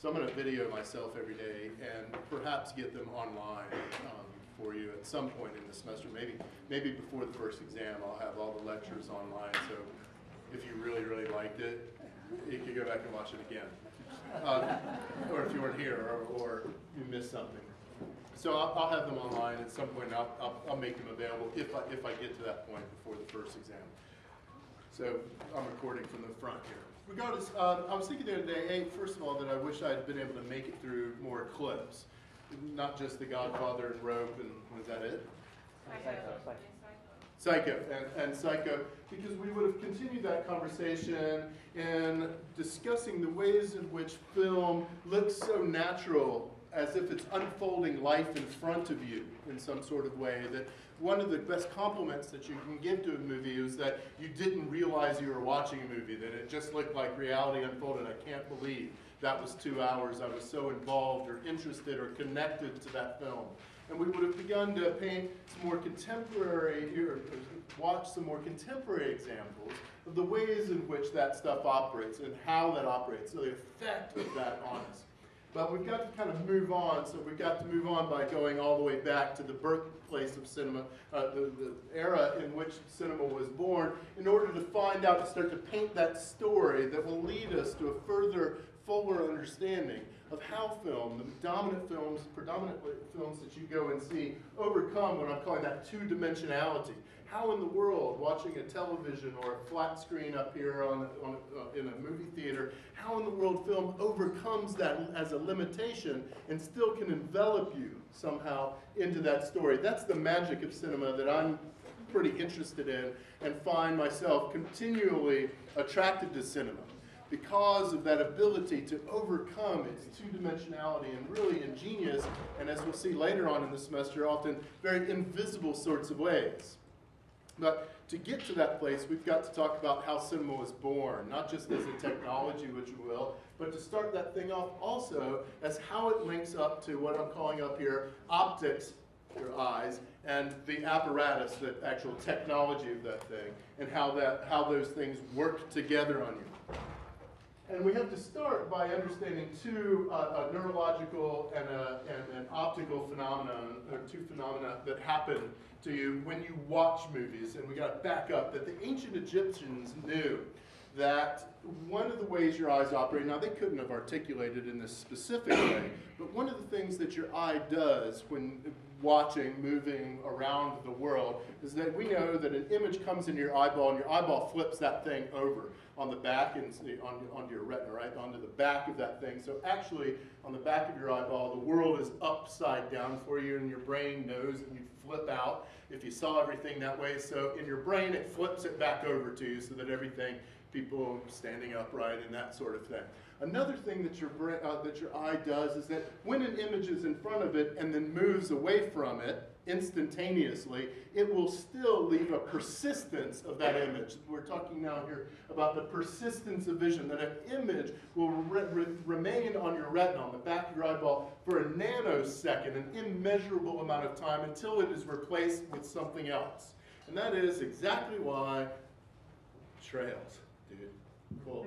So I'm going to video myself every day and perhaps get them online for you at some point in the semester. Maybe before the first exam I'll have all the lectures online, so if you really, really liked it, you can go back and watch it again. Or if you weren't here or you missed something. So I'll have them online at some point, and I'll make them available if I get to that point before the first exam. So I'm recording from the front here. Regardless, I was thinking the other day, first of all, that I wish I'd been able to make it through more clips. Not just The Godfather and Rope, and was that it? Psycho and Psycho, because we would have continued that conversation in discussing the ways in which film looks so natural, as if it's unfolding life in front of you in some sort of way. That one of the best compliments that you can give to a movie is that you didn't realize you were watching a movie, that it just looked like reality unfolded. I can't believe that was 2 hours. I was so involved or interested or connected to that film. And we would have begun to paint some more contemporary, or watch some more contemporary examples of the ways in which that stuff operates and how that operates, so the effect of that on us. But we've got to kind of move on, so we've got to move on by going all the way back to the birthplace of cinema, the era in which cinema was born, in order to find out, to start to paint that story that will lead us to a further, fuller understanding of how film, the dominant films, predominant films that you go and see, overcome what I'm calling that two-dimensionality. How in the world, watching a television or a flat screen up here in a movie theater, how in the world film overcomes that as a limitation and still can envelop you somehow into that story. That's the magic of cinema that I'm pretty interested in and find myself continually attracted to cinema, because of that ability to overcome its two-dimensionality in really ingenious, and as we'll see later on in the semester, often very invisible sorts of ways. But to get to that place, we've got to talk about how cinema was born, not just as a technology, which we will, but to start that thing off also as how it links up to what I'm calling up here optics, your eyes, and the apparatus, the actual technology of that thing, and how those things work together on you. And we have to start by understanding two a neurological and an optical phenomenon, or two phenomena that happen to you when you watch movies. And we got to back up that the ancient Egyptians knew that one of the ways your eyes operate, now they couldn't have articulated in this specific way, but one of the things that your eye does when watching, moving around the world, is that we know that an image comes into your eyeball and your eyeball flips that thing over on the back and onto your retina, right, onto the back of that thing. So actually, on the back of your eyeball, the world is upside down for you, and your brain knows that you'd flip out if you saw everything that way. So in your brain, it flips it back over to you so that everything, people standing upright and that sort of thing. Another thing that your eye does is that when an image is in front of it and then moves away from it instantaneously, it will still leave a persistence of that image. We're talking now here about the persistence of vision, that an image will remain on your retina, on the back of your eyeball, for a nanosecond, an immeasurable amount of time, until it is replaced with something else. And that is exactly why trails, dude. Cool.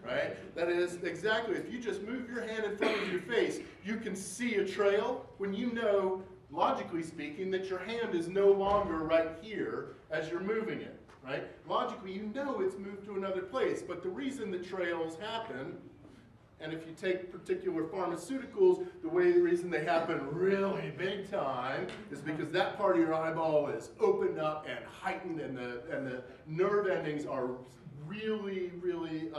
Right? That is exactly, if you just move your hand in front of your face, you can see a trail when you know, logically speaking, that your hand is no longer right here as you're moving it. Right? Logically, you know it's moved to another place, but the reason that trails happen, and if you take particular pharmaceuticals, the reason they happen really big time is because that part of your eyeball is opened up and heightened, and the nerve endings are really, really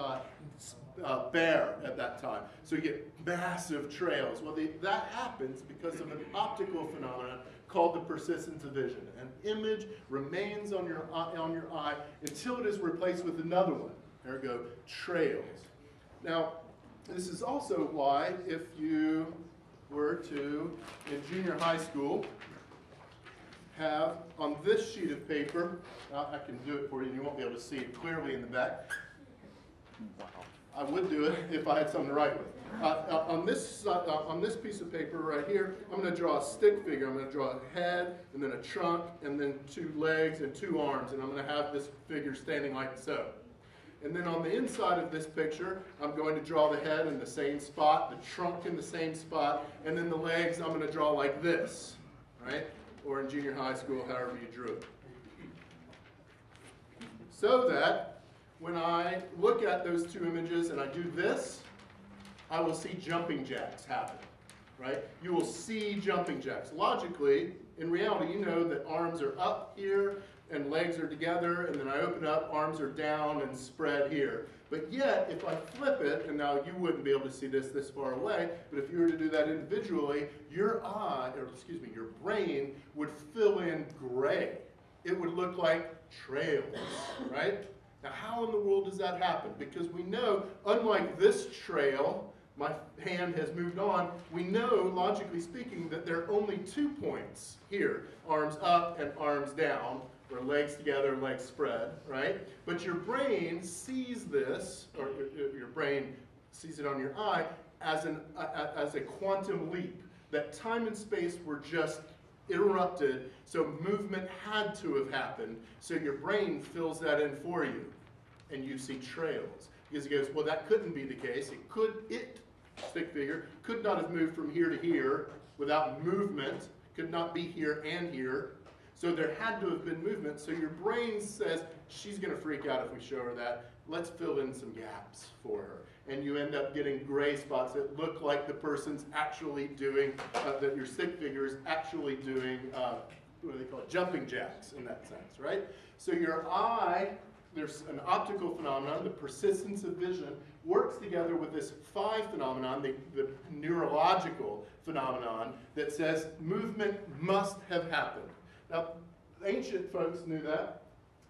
bare at that time. So you get massive trails. Well, that happens because of an optical phenomenon called the persistence of vision. An image remains on your eye until it is replaced with another one. There we go, trails. Now, this is also why, if you were to, in junior high school, have on this sheet of paper, I can do it for you, and you won't be able to see it clearly in the back. Wow. I would do it if I had something to write with. On this piece of paper right here, I'm going to draw a stick figure. I'm going to draw a head, and then a trunk, and then 2 legs and 2 arms, and I'm going to have this figure standing like so. And then on the inside of this picture, I'm going to draw the head in the same spot, the trunk in the same spot, and then the legs I'm going to draw like this, right? Or in junior high school, however you drew it. So that when I look at those two images and I do this, I will see jumping jacks happen, right? You will see jumping jacks. Logically, in reality, you know that arms are up here and legs are together, and then I open up, arms are down and spread here. But yet, if I flip it, and now you wouldn't be able to see this far away, but if you were to do that individually, your brain would fill in gray. It would look like trails, right? Now, how in the world does that happen? Because we know, unlike this trail, my hand has moved on, we know, logically speaking, that there are only 2 points here, arms up and arms down, or legs together, legs spread, right? But your brain sees this, or your brain sees it on your eye, as a quantum leap, that time and space were just interrupted, so movement had to have happened, so your brain fills that in for you, and you see trails. Because it goes, well, that couldn't be the case. Stick figure, could not have moved from here to here without movement, could not be here and here. So there had to have been movement. So your brain says, she's going to freak out if we show her that. Let's fill in some gaps for her. And you end up getting gray spots that look like the person's actually doing, that your stick figure is actually doing, what do they call it, jumping jacks in that sense, right? So your eye, there's an optical phenomenon, the persistence of vision, works together with this phi phenomenon, the neurological phenomenon, that says movement must have happened. Now, ancient folks knew that,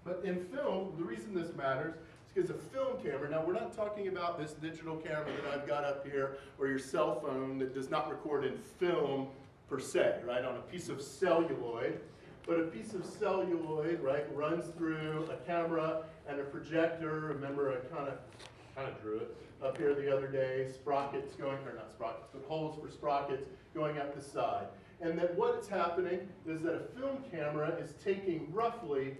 but in film, the reason this matters is because a film camera, now we're not talking about this digital camera that I've got up here, or your cell phone that does not record in film per se, right, on a piece of celluloid. But a piece of celluloid, right, runs through a camera and a projector. Remember, I kind of drew it up here the other day, sprockets going, or not sprockets, but holes for sprockets going up the side. And that what's happening is that a film camera is taking roughly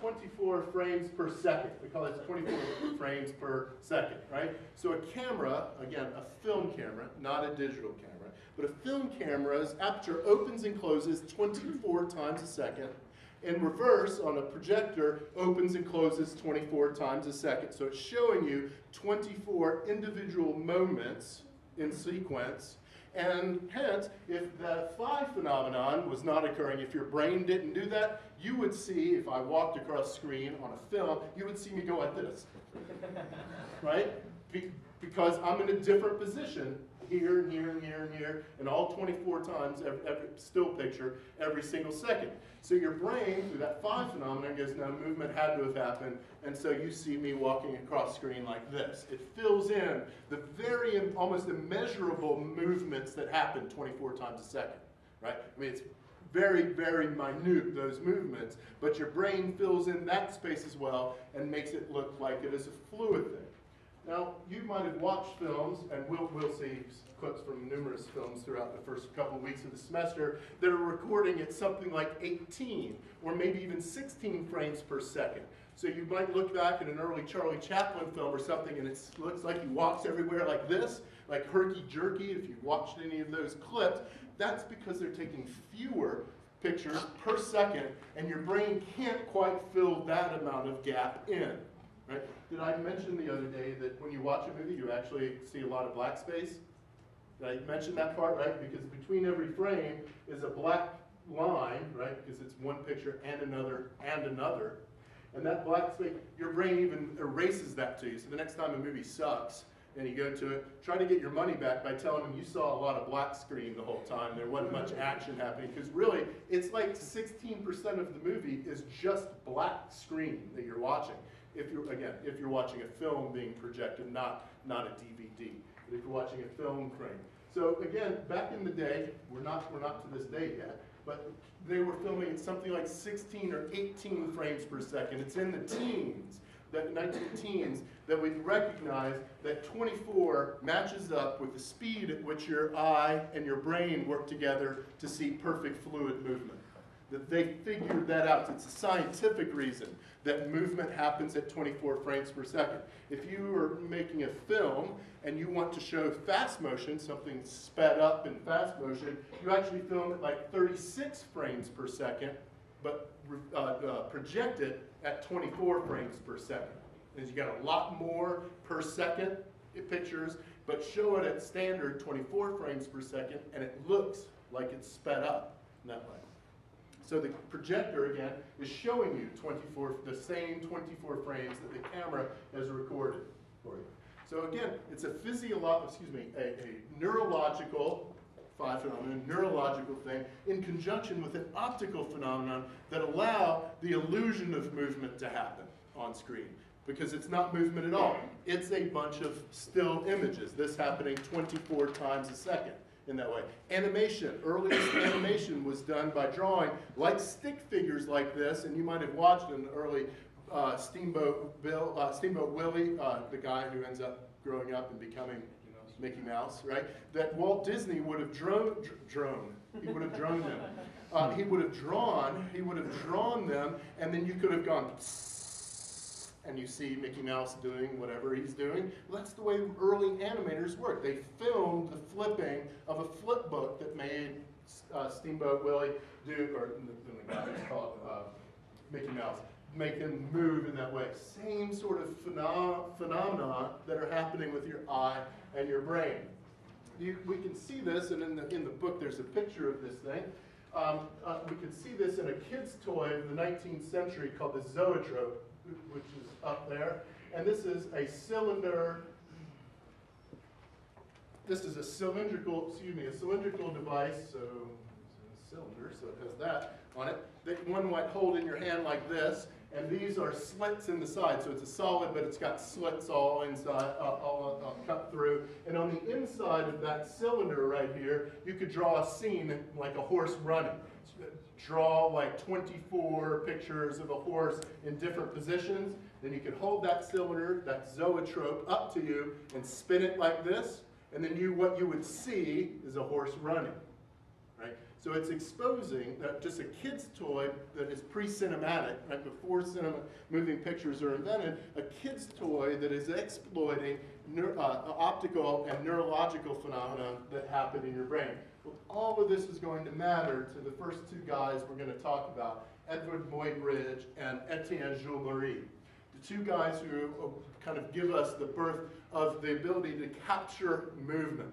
24 frames per second. We call it 24 frames per second, right? So a camera, again, a film camera, not a digital camera, but a film camera's aperture opens and closes 24 times a second. In reverse, on a projector, opens and closes 24 times a second. So it's showing you 24 individual moments in sequence. And hence, if the phi phenomenon was not occurring, if your brain didn't do that, you would see, if I walked across screen on a film, you would see me go like this, right? Because I'm in a different position here and here and here and here, and all 24 times every still picture every single second. So your brain, through that phi phenomenon, goes, no, movement had to have happened, and so you see me walking across screen like this. It fills in the very, almost immeasurable movements that happen 24 times a second, right? I mean, it's very, very minute, those movements, but your brain fills in that space as well and makes it look like it is a fluid thing. Now, you might have watched films, and we'll see clips from numerous films throughout the first couple weeks of the semester that are recording at something like 18 or maybe even 16 frames per second. So you might look back at an early Charlie Chaplin film or something, and it looks like he walks everywhere like this, like herky-jerky. If you've watched any of those clips, that's because they're taking fewer pictures per second, and your brain can't quite fill that amount of gap in. Right? Did I mention the other day that when you watch a movie, you actually see a lot of black space? Did I mention that part, right? Because between every frame is a black line, right? Because it's one picture and another and another. And that black space, your brain even erases that to you. So the next time a movie sucks and you go to it, try to get your money back by telling them you saw a lot of black screen the whole time. There wasn't much action happening. Because really, it's like 16% of the movie is just black screen that you're watching. If you're watching a film being projected, not a DVD, but if you're watching a film frame. So again, back in the day, we're not to this day yet, but they were filming at something like 16 or 18 frames per second. It's in the teens, that 19-teens, that we recognize that 24 matches up with the speed at which your eye and your brain work together to see perfect fluid movement. that they figured that out. It's a scientific reason that movement happens at 24 frames per second. If you are making a film and you want to show fast motion, something sped up in fast motion, you actually film it like 36 frames per second, but project it at 24 frames per second. And you got a lot more per second pictures, but show it at standard 24 frames per second, and it looks like it's sped up in that way. So the projector, again, is showing you the same 24 frames that the camera has recorded for you. So again, it's a neurological, neurological thing in conjunction with an optical phenomenon that allow the illusion of movement to happen on screen. Because it's not movement at all. It's a bunch of still images, this happening 24 times a second in that way. Animation, earliest animation was done by drawing like stick figures like this, and you might have watched an early Steamboat Willie, the guy who ends up growing up and becoming Mickey Mouse, right? That Walt Disney would have drawn them. He would have drawn them, and then you could have gone and you see Mickey Mouse doing whatever he's doing. Well, that's the way early animators work. They filmed the flipping of a flip book that made Steamboat Willie do, or the guy who's called Mickey Mouse, make him move in that way. Same sort of phenomena that are happening with your eye and your brain. We can see this, and in the book there's a picture of this thing. We can see this in a kid's toy of the 19th century called the Zoetrope, which is up there. And this is a cylinder. This is a cylindrical device. So it's a cylinder, so it has that on it. That one might hold in your hand like this. And these are slits in the side. So it's a solid, but it's got slits all inside, all cut through. And on the inside of that cylinder right here, you could draw a scene like a horse running. Draw like 24 pictures of a horse in different positions. Then you could hold that cylinder, that zoetrope, up to you and spin it like this. And then what you would see is a horse running. Right? So it's exposing that just a kid's toy that is pre-cinematic, right, before moving pictures are invented, a kid's toy that is exploiting optical and neurological phenomena that happen in your brain. Well, all of this is going to matter to the first two guys we're going to talk about, Edward Muybridge and Etienne Jules Marey. The two guys who kind of give us the birth of the ability to capture movement.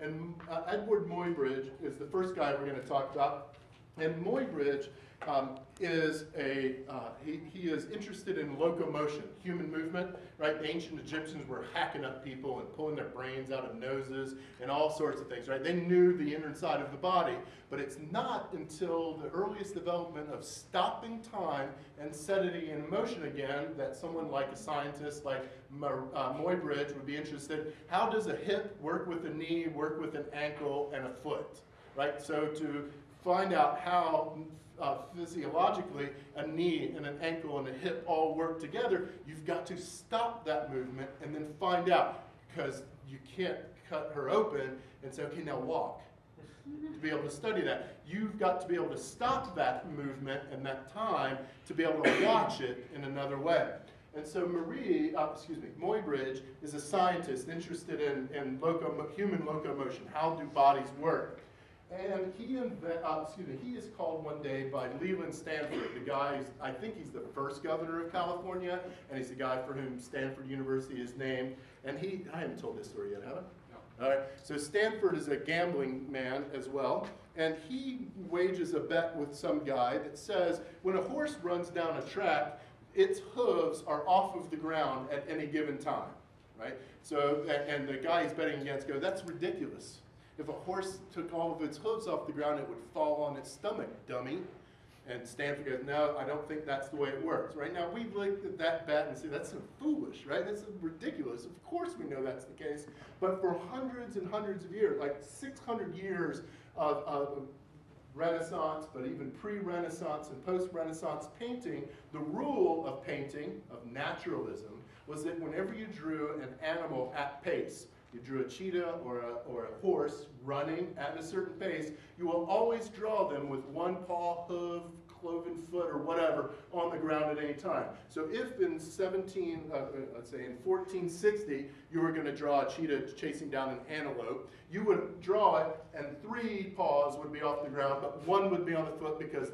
And Edward Muybridge is the first guy we're going to talk about. And Muybridge is he is interested in locomotion, human movement, right? The ancient Egyptians were hacking up people and pulling their brains out of noses and all sorts of things, right? They knew the inner side of the body, but it's not until the earliest development of stopping time and setting it in motion again that someone like a scientist like Muybridge would be interested. How does a hip work with a knee, work with an ankle, and a foot, right? So to find out how physiologically a knee and an ankle and a hip all work together, you've got to stop that movement and then find out, because you can't cut her open and say, okay, now walk. To be able to study that, you've got to be able to stop that movement and that time to be able to watch it in another way. And so Muybridge is a scientist interested in human locomotion. How do bodies work? And he is called one day by Leland Stanford, the guy I think he's the first governor of California, and he's the guy for whom Stanford University is named. And I haven't told this story yet, have I? No. All right. So Stanford is a gambling man as well, and he wages a bet with some guy that says when a horse runs down a track, its hooves are off of the ground at any given time, right? So, and the guy he's betting against goes, that's ridiculous. If a horse took all of its hooves off the ground, it would fall on its stomach, dummy. And Stanford goes, no, I don't think that's the way it works. Right now, we look at that bet and say, that's so foolish, right? That's ridiculous. Of course we know that's the case. But for hundreds and hundreds of years, like 600 years of Renaissance, but even pre-Renaissance and post-Renaissance painting, the rule of painting, of naturalism, was that whenever you drew an animal at pace, you drew a cheetah or a horse running at a certain pace, you will always draw them with one paw, hoof, cloven foot, or whatever on the ground at any time. So if in let's say in 1460, you were going to draw a cheetah chasing down an antelope, you would draw it, and 3 paws would be off the ground, but 1 would be on the foot because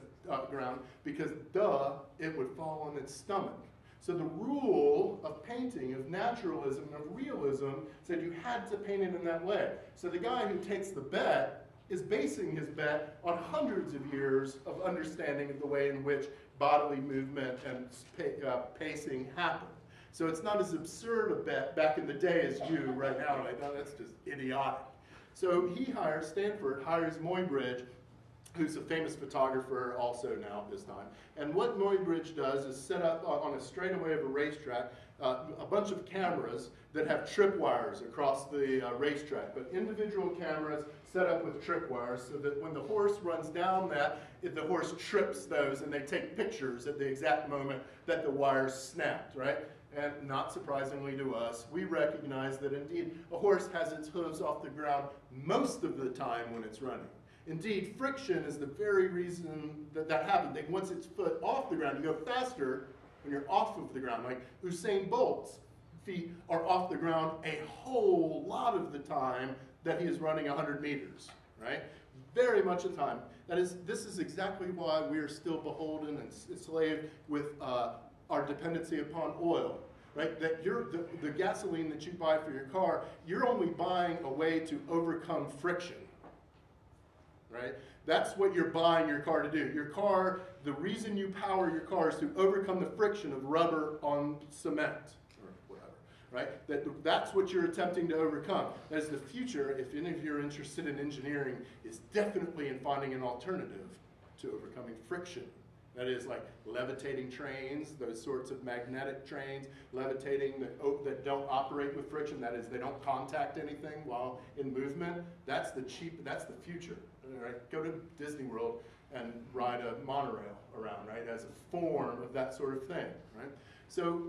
it would fall on its stomach. So the rule of painting, of naturalism, of realism, said you had to paint it in that way. So the guy who takes the bet is basing his bet on hundreds of years of understanding of the way in which bodily movement and pacing happen. So it's not as absurd a bet back in the day as you right now. Like, oh, that's just idiotic. So Stanford hires Muybridge, who's a famous photographer also now at this time. And what Muybridge does is set up on a straightaway of a racetrack a bunch of cameras that have tripwires across the racetrack, but individual cameras set up with tripwires so that when the horse runs down the horse trips those and they take pictures at the exact moment that the wires snapped, right? And not surprisingly to us, we recognize that indeed a horse has its hooves off the ground most of the time when it's running. Indeed, friction is the very reason that happens. Once it's foot off the ground, you go faster when you're off of the ground. Like Usain Bolt's feet are off the ground a whole lot of the time that he is running 100 meters, right? Very much of the time. This is exactly why we are still beholden and enslaved with our dependency upon oil, right? That the gasoline that you buy for your car, you're only buying a way to overcome friction. Right? That's what you're buying your car to do. Your car, the reason you power your car is to overcome the friction of rubber on cement or whatever, right? That's what you're attempting to overcome. That is the future, if any of you are interested in engineering, is definitely in finding an alternative to overcoming friction. That is like levitating trains, those sorts of magnetic trains, levitating that don't operate with friction. That is, they don't contact anything while in movement. That's the future. Right? Go to Disney World and ride a monorail around, right? As a form of that sort of thing, right? So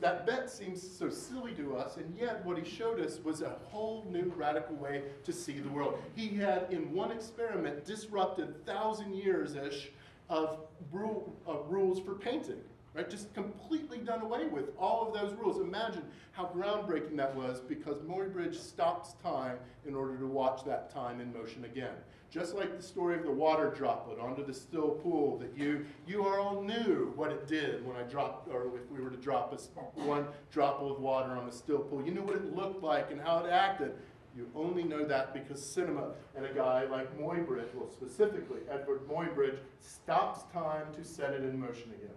that bet seems so silly to us, and yet what he showed us was a whole new radical way to see the world. He had, in one experiment, disrupted 1,000 years-ish of rules for painting, right? Just completely done away with all of those rules. Imagine how groundbreaking that was, because Muybridge stops time in order to watch that time in motion again. Just like the story of the water droplet onto the still pool, that you all knew what it did when I dropped, or if we were to drop one droplet of water on the still pool. You knew what it looked like and how it acted. You only know that because cinema and a guy like Muybridge, well specifically Edward Muybridge, stops time to set it in motion again.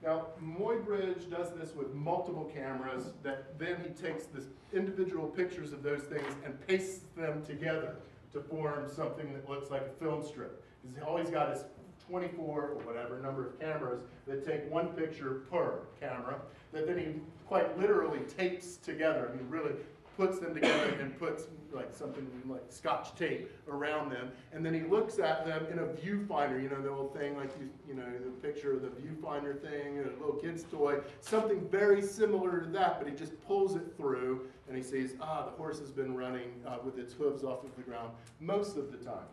Now, Muybridge does this with multiple cameras that then he takes the individual pictures of those things and pastes them together to form something that looks like a film strip. All he's got is 24 or whatever number of cameras that take one picture per camera that then he quite literally tapes together. I mean, really puts them together and puts like something like Scotch tape around them, and then he looks at them in a viewfinder, you know, the old thing, like, you know, the picture of the viewfinder thing, a little kid's toy, something very similar to that, but he just pulls it through, and he sees, the horse has been running with its hooves off of the ground most of the time.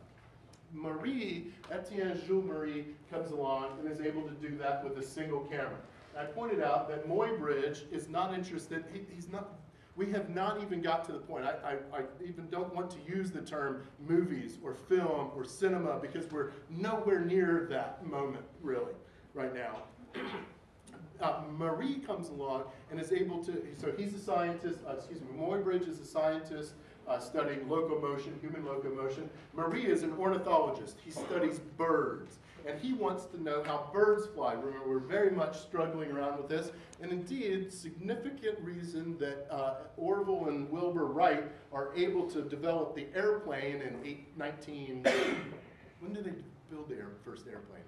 Etienne Jules Marie comes along and is able to do that with a single camera. And I pointed out that Muybridge is not interested, we have not even got to the point, I even don't want to use the term movies or film or cinema because we're nowhere near that moment, really, right now. Marie comes along and is able to, so he's a scientist, Muybridge is a scientist studying locomotion, human locomotion. Marie is an ornithologist. He studies birds. And he wants to know how birds fly. Remember, we're very much struggling around with this. And indeed, significant reason that Orville and Wilbur Wright are able to develop the airplane in 19... when did they build the first airplane?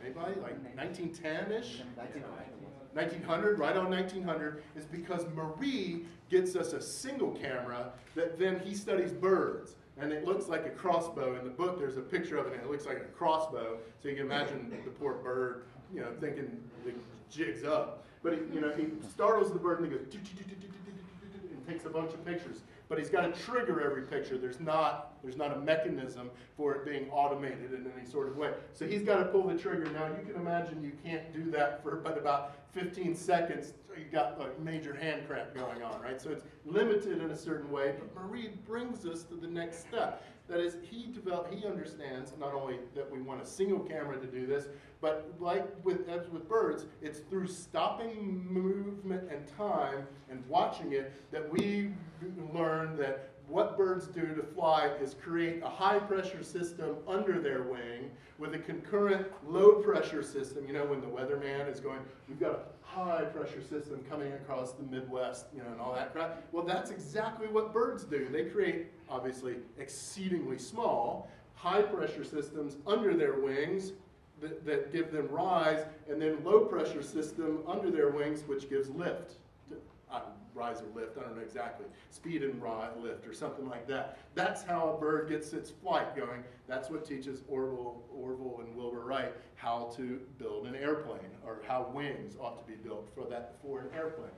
Anybody? Like 1910-ish? 1900, right on 1900, is because Marie gets us a single camera that then he studies birds. And it looks like a crossbow. In the book, there's a picture of it, and it looks like a crossbow. So you can imagine the poor bird, you know, thinking the jig's up. But he startles the bird, and he goes, and takes a bunch of pictures, but he's got to trigger every picture. There's not a mechanism for it being automated in any sort of way. So he's got to pull the trigger. Now you can imagine you can't do that for but about 15 seconds. You got a major hand cramp going on, right? So it's limited in a certain way, but Marie brings us to the next step. That is, he understands not only that we want a single camera to do this, but as with birds, it's through stopping movement and time and watching it that we learn that what birds do to fly is create a high pressure system under their wing with a concurrent low pressure system. You know, when the weatherman is going, we've got a high pressure system coming across the Midwest, you know, and all that crap. Well, that's exactly what birds do. They create, obviously, exceedingly small, high pressure systems under their wings that give them rise, and then low pressure system under their wings, which gives lift. Rise or lift, I don't know exactly. Speed and lift or something like that. That's how a bird gets its flight going. That's what teaches Orville and Wilbur Wright how to build an airplane, or how wings ought to be built for an airplane.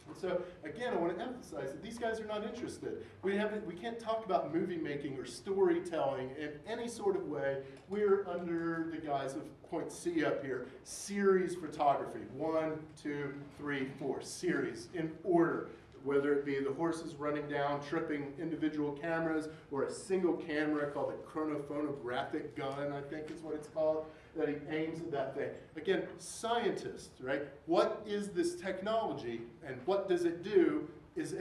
And so, again, I want to emphasize that these guys are not interested. We can't talk about movie making or storytelling in any sort of way. We're under the guise of point C up here, series photography. 1, 2, 3, 4, series in order. Whether it be the horses running down, tripping individual cameras, or a single camera called a chronophonographic gun, I think is what it's called, that he aims at that thing. Again, scientists, right? What is this technology and what does it do is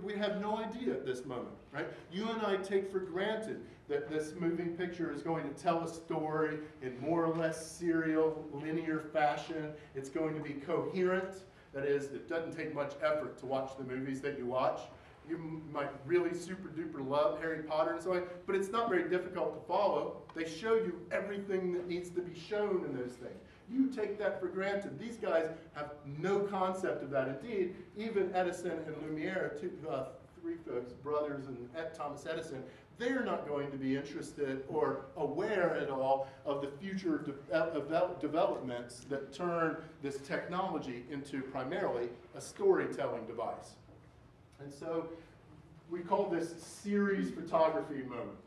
we have no idea at this moment, right? You and I take for granted that this moving picture is going to tell a story in more or less serial, linear fashion. It's going to be coherent. That is, it doesn't take much effort to watch the movies that you watch. You might really super duper love Harry Potter and so on, but it's not very difficult to follow. They show you everything that needs to be shown in those things. You take that for granted. These guys have no concept of that. Indeed, even Edison and Lumiere, three folks, brothers and Thomas Edison, they're not going to be interested or aware at all of the future developments that turn this technology into primarily a storytelling device. And so we call this series photography movement.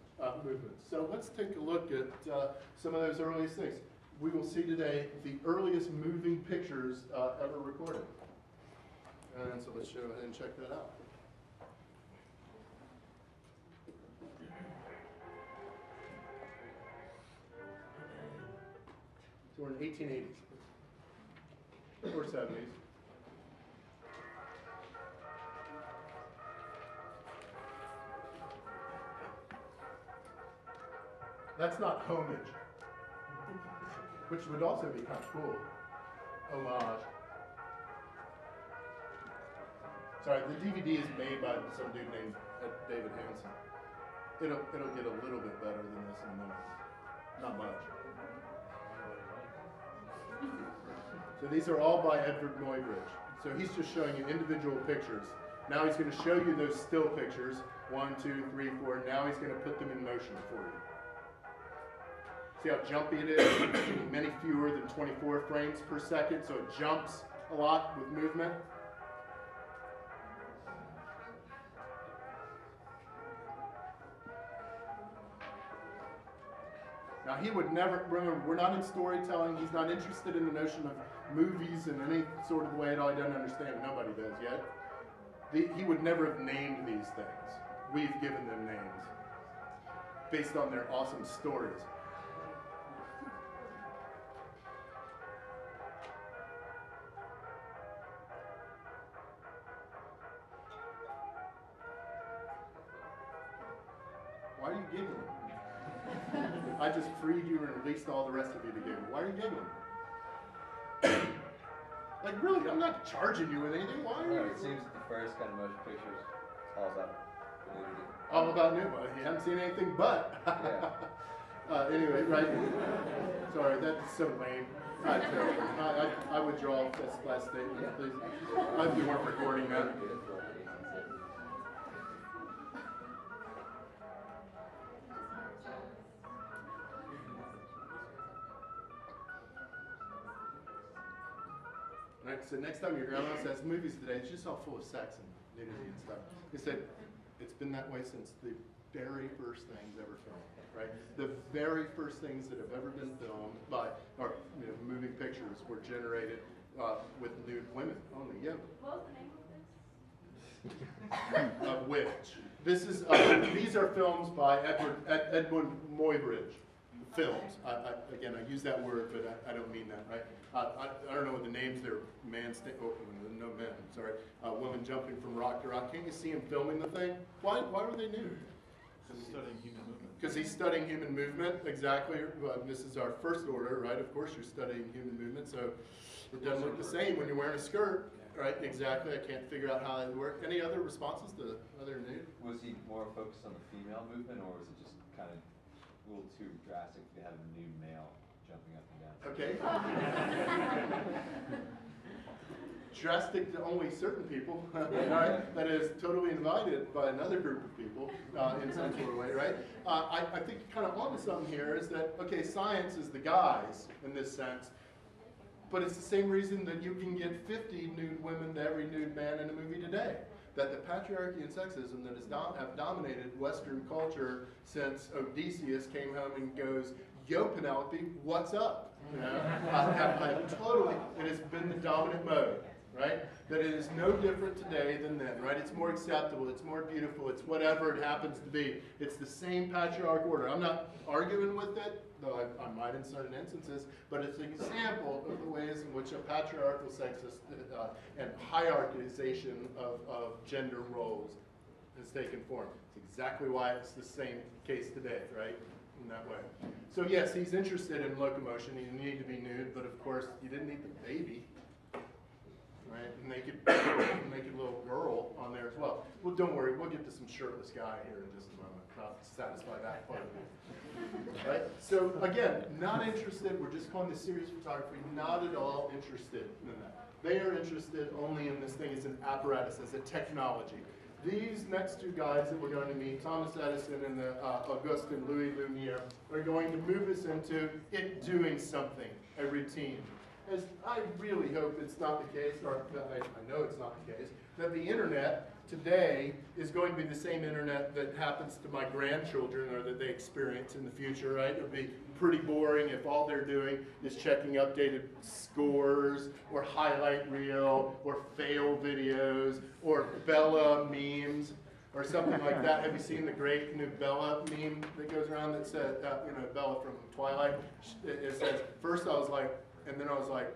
So let's take a look at some of those earliest things. We will see today the earliest moving pictures ever recorded. And so let's go ahead and check that out. So we're in the 1880s or 70s. That's not homage, which would also be kind of cool. Homage. Sorry, the DVD is made by some dude named David Hansen. It'll get a little bit better than this in a minute. Not much. So these are all by Edvard Muybridge. So he's just showing you individual pictures. Now he's going to show you those still pictures. 1, 2, 3, 4. Now he's going to put them in motion for you. See how jumpy it is? Many fewer than 24 frames per second, so it jumps a lot with movement. Now he would never, remember, we're not in storytelling. He's not interested in the notion of movies in any sort of way at all. He doesn't understand. Nobody does yet. He would never have named these things. We've given them names based on their awesome stories. Why are you giggling? I just freed you and released all the rest of you to giggle. Why are you giggling? Like, really, I'm not charging you with anything. Why are you? It seems that the first kind of motion pictures is all about nudity. All about nudity. You haven't seen anything but. Yeah. Anyway, right. Sorry, that's so lame. I withdraw this last statement, please. We weren't recording that. Right, so next time your grandma says movies today, it's just all full of sex and nudity and stuff. He said, it's been that way since the very first things ever filmed, right? The very first things that have ever been filmed by, or moving pictures were generated with nude women only. Yeah. What was the name of this? Of which? This is, these are films by Edward Muybridge. Films. Again, I use that word, but I don't mean that, right? I don't know what the names there. No men. Sorry. Women jumping from rock to rock. Can't you see him filming the thing? Why were they nude? Studying human movement. Because he's studying human movement. Exactly. This is our first order, right? Of course, you're studying human movement, so it doesn't look the same when you're wearing a skirt, right? Exactly. I can't figure out how that would work. Any other responses to other nude? Was he more focused on the female movement, or was it just kind of a little too drastic to have a nude male jumping up and down? Okay. Drastic to only certain people, right? That is totally invited by another group of people in some sort of way, right? I think you're kind of onto something here is that, okay, science is the guys in this sense, but it's the same reason that you can get 50 nude women to every nude man in a movie today. That the patriarchy and sexism that have dominated Western culture since Odysseus came home and goes, "Yo, Penelope, what's up?" You know, totally, it has been the dominant mode, right? That it is no different today than then, right? It's more acceptable, it's more beautiful, it's whatever it happens to be. It's the same patriarch order. I'm not arguing with it, though I might in certain instances, but it's an example of the ways in which a patriarchal, sexist, and hierarchization of gender roles has taken form. It's exactly why it's the same case today, right? In that way. So yes, he's interested in locomotion. You need to be nude, but of course, you didn't need the baby. Right? Naked little girl on there as well. Well, don't worry, we'll get to some shirtless guy here in just a moment. I'll satisfy that part of it. Right? So again, not interested. We're just calling this serious photography. Not at all interested in that. They are interested only in this thing as an apparatus, as a technology. These next two guys that we're going to meet, Thomas Edison and Augustin Louis Lumiere, are going to move us into it doing something, a routine. As I really hope it's not the case, or I know it's not the case, that the internet today is going to be the same internet that happens to my grandchildren or that they experience in the future, right? It would be pretty boring if all they're doing is checking updated scores or highlight reel or fail videos or Bella memes or something like that. Have you seen the great new Bella meme that goes around that says, Bella from Twilight? It says, first I was like, and then I was like,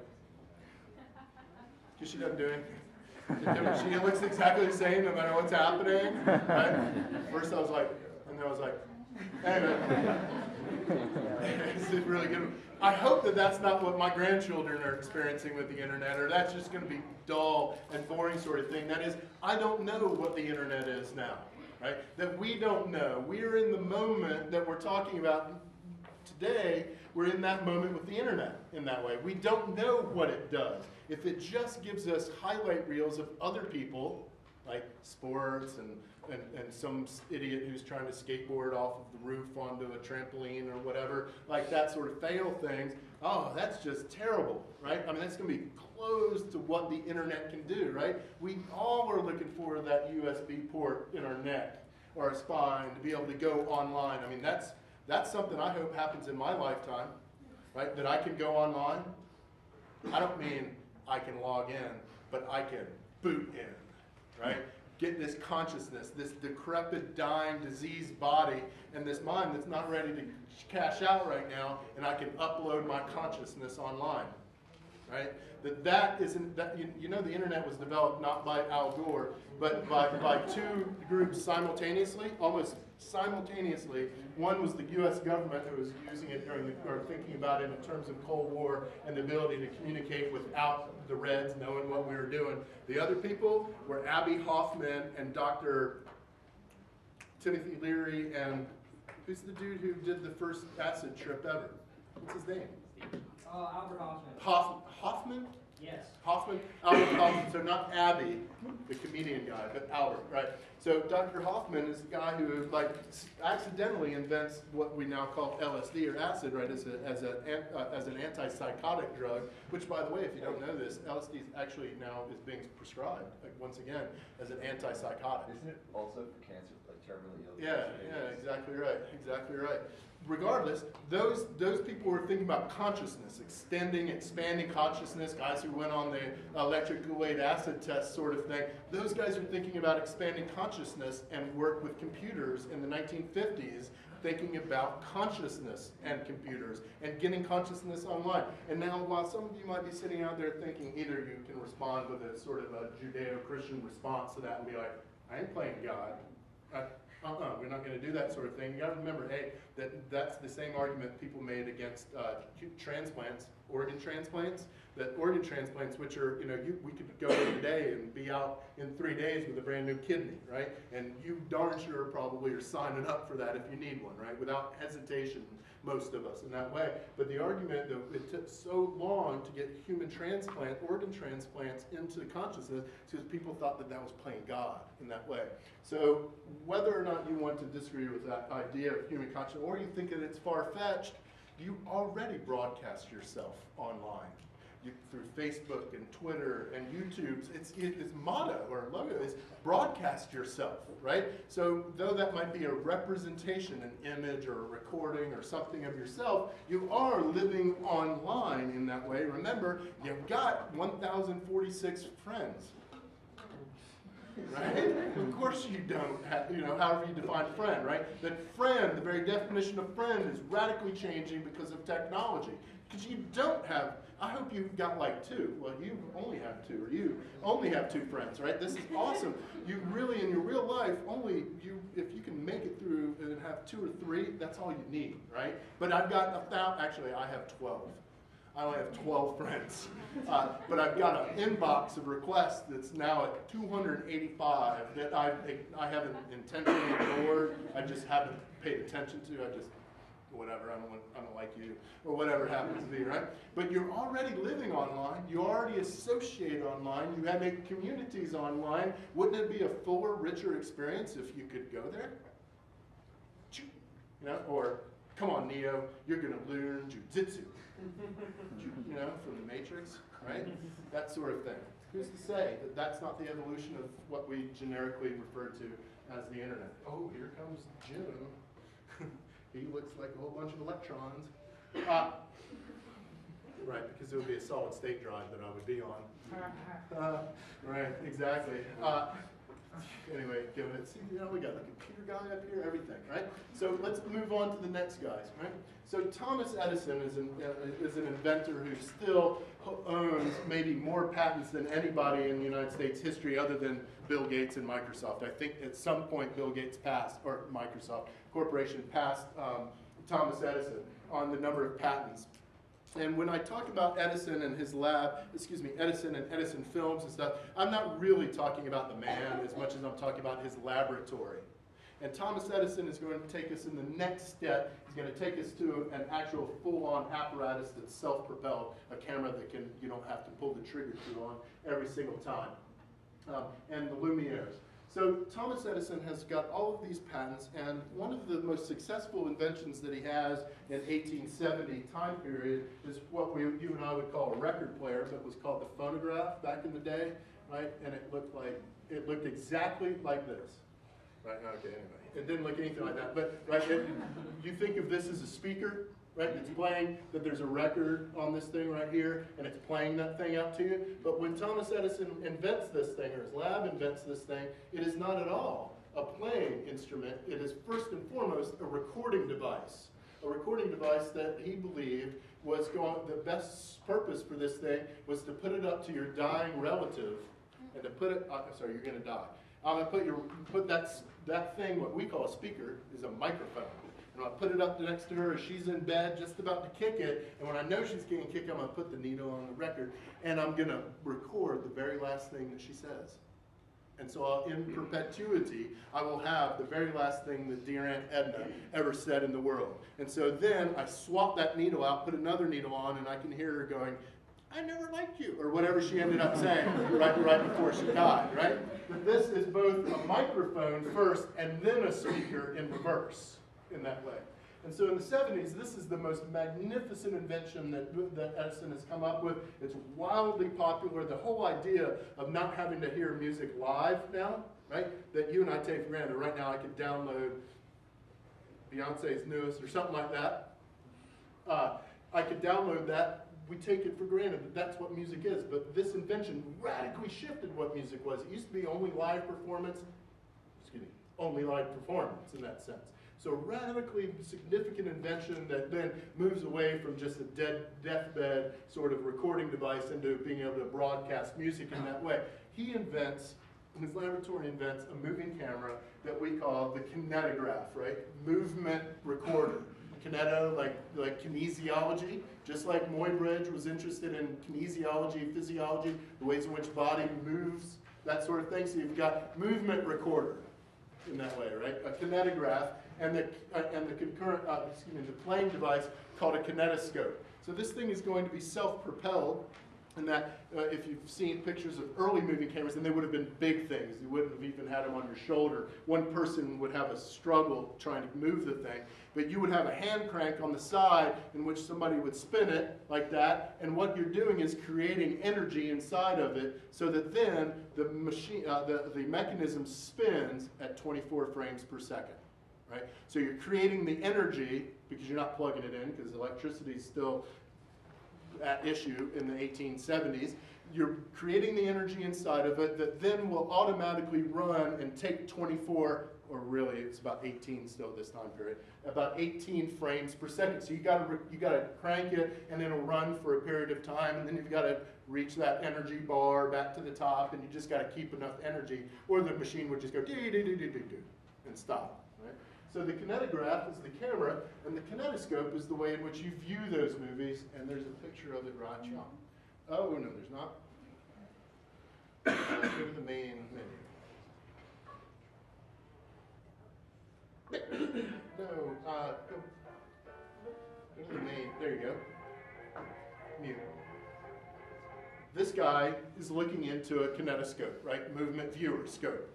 because she doesn't do anything. She looks exactly the same no matter what's happening. Right? First I was like, and then I was like, anyway. This is really good. I hope that that's not what my grandchildren are experiencing with the internet, or that's just going to be dull and boring sort of thing. That is, I don't know what the internet is now, right? That we don't know. We're in the moment that we're talking about today. We're in that moment with the internet in that way. We don't know what it does. If it just gives us highlight reels of other people, like sports and some idiot who's trying to skateboard off of the roof onto a trampoline or whatever, like that sort of fail things, oh, that's just terrible, right? I mean, that's going to be close to what the internet can do, right? We all are looking for that USB port in our neck or our spine to be able to go online. I mean, that's something I hope happens in my lifetime, right? That I can go online. I don't mean I can log in, but I can boot in, right? Get this consciousness, this decrepit, dying, diseased body, and this mind that's not ready to cash out right now, and I can upload my consciousness online, right? That isn't, you know the internet was developed not by Al Gore, but by two groups simultaneously, almost simultaneously. One was the U.S. government who was using it or thinking about it in terms of Cold War and the ability to communicate without the Reds knowing what we were doing. The other people were Abby Hoffman and Dr. Timothy Leary and who's the dude who did the first acid trip ever? What's his name? Albert Hoffman. Hoffman? Yes. Hoffman, Albert Hoffman, so not Abby, the comedian guy, but Albert, right? So Dr. Hoffman is the guy who, like, accidentally invents what we now call LSD or acid, right, as an antipsychotic drug, which, by the way, if you don't know this, LSD is actually now is being prescribed, like, once again, as an antipsychotic. Isn't it also for cancer, like terminally ill? Yeah, exactly right. Regardless, those people were thinking about consciousness, expanding consciousness, guys who went on the electric Kool-Aid acid test sort of thing. Those guys are thinking about expanding consciousness and work with computers in the 1950s, thinking about consciousness and computers and getting consciousness online. And now, while some of you might be sitting out there thinking either you can respond with a sort of a Judeo-Christian response to that and be like, I ain't playing God. We're not going to do that sort of thing. You got to remember, hey, that's the same argument people made against transplants, organ transplants. That organ transplants, which are, we could go in today and be out in 3 days with a brand new kidney, right? And you darn sure probably are signing up for that if you need one, right? Without hesitation, most of us in that way. But the argument that it took so long to get organ transplants into consciousness is because people thought that that was playing God in that way. So whether or not you want to disagree with that idea of human consciousness, or you think that it's far-fetched, you already broadcast yourself online. Through Facebook and Twitter and YouTube, its motto or logo is broadcast yourself, right? So though that might be a representation, an image or a recording or something of yourself, you are living online in that way. Remember, you've got 1,046 friends, right? Of course you don't have, however you define friend, right? That friend, the very definition of friend is radically changing because of technology. Because you don't have, I hope you've got like two. Well, you only have two, or you only have two friends, right? This is awesome. You really, in your real life, if you can make it through and have 2 or 3, that's all you need, right? But I've got actually I have 12. I only have 12 friends. But I've got an inbox of requests that's now at 285 that I haven't intentionally ignored. I just haven't paid attention to. Whatever, I don't like you, or whatever happens to be, right? But you're already living online, you already associate online, you have communities online. Wouldn't it be a fuller, richer experience if you could go there? Or, come on, Neo, you're going to learn jujitsu, from the Matrix, right? That sort of thing. Who's to say that that's not the evolution of what we generically refer to as the internet? Oh, here comes Jim. He looks like a whole bunch of electrons. Right, because it would be a solid state drive that I would be on. Right, exactly. Anyway, see, we got the computer guy up here, everything, right? So let's move on to the next guys, right? So Thomas Edison is an inventor who still owns maybe more patents than anybody in the United States history other than Bill Gates and Microsoft. I think at some point Bill Gates passed, or Microsoft Corporation passed Thomas Edison on the number of patents. And when I talk about Edison and his lab, Edison and Edison Films and stuff, I'm not really talking about the man as much as I'm talking about his laboratory. And Thomas Edison is going to take us in the next step. He's going to take us to an actual full-on apparatus that's self-propelled, a camera that you don't have to pull the trigger to on every single time, and the Lumieres. So Thomas Edison has got all of these patents, and one of the most successful inventions that he has in 1870 time period is what you and I would call a record player, but it was called the phonograph back in the day, right? And it looked exactly like this. Right, okay, anyway. It didn't look anything like that, but right, you think of this as a speaker, right? It's playing, that there's a record on this thing right here, and it's playing that thing out to you. But when Thomas Edison invents this thing, or his lab invents this thing, it is not at all a playing instrument. It is first and foremost a recording device. A recording device that he believed was the best purpose for this thing was to put it up to your dying relative, and to put it, sorry, you're gonna die. I'm going to put that thing, what we call a speaker, is a microphone. And I'll put it up next to her as she's in bed, just about to kick it. And when I know she's getting kicked, I'm going to put the needle on the record. And I'm going to record the very last thing that she says. And so in perpetuity, I will have the very last thing that dear Aunt Edna ever said in the world. And so then I swap that needle out, put another needle on, and I can hear her going, I never liked you, or whatever she ended up saying right before she died, right? But this is both a microphone first and then a speaker in reverse in that way. And so in the 70s, this is the most magnificent invention that Edison has come up with. It's wildly popular. The whole idea of not having to hear music live now, right, that you and I take for granted. Right now I could download Beyonce's newest or something like that. I could download that. We take it for granted that that's what music is. But this invention radically shifted what music was. It used to be only live performance, only live performance in that sense. So radically significant invention that then moves away from just a deathbed sort of recording device into being able to broadcast music in that way. He invents, in his laboratory invents a moving camera that we call the kinetograph, right? Movement recorder. Kineto, like kinesiology, just like Muybridge was interested in kinesiology, physiology, the ways in which body moves, that sort of thing. So you've got movement recorder in that way, right? A kinetograph and the concurrent, the playing device called a kinetoscope. So this thing is going to be self-propelled, and that if you've seen pictures of early moving cameras, then they would have been big things. You wouldn't have even had them on your shoulder. One person would have a struggle trying to move the thing, but you would have a hand crank on the side in which somebody would spin it like that, and what you're doing is creating energy inside of it so that then the machine, the mechanism spins at 24 frames per second. Right? So you're creating the energy because you're not plugging it in because electricity is still at issue in the 1870s. You're creating the energy inside of it that then will automatically run and take 24, or really it's about 18 still this time period, about 18 frames per second. So you gotta crank it and it'll run for a period of time, and then you've got to reach that energy bar back to the top, and you just got to keep enough energy, or the machine would just go do and stop. Right? So the kinetograph is the camera, and the kinetoscope is the way in which you view those movies, and there's a picture of it right here. Oh, no, there's not. Go to the main menu. No, go to the main, there you go. Mute. This guy is looking into a kinetoscope, right? Movement viewer, scope.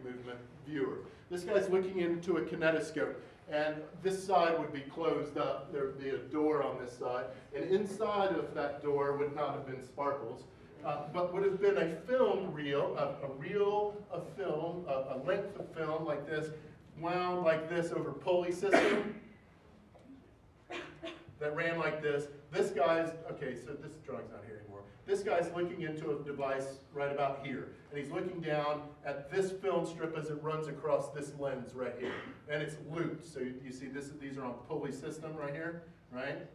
Movement viewer. This guy's looking into a kinetoscope, and this side would be closed up. There would be a door on this side, and inside of that door would not have been sparkles, but would have been a film reel, a length of film like this, wound like this over a pulley system that ran like this. This guy's, okay, so this drawing's not here anymore. This guy's looking into a device right about here, and he's looking down at this film strip as it runs across this lens right here. And it's looped, so you see these are on pulley system right here, right?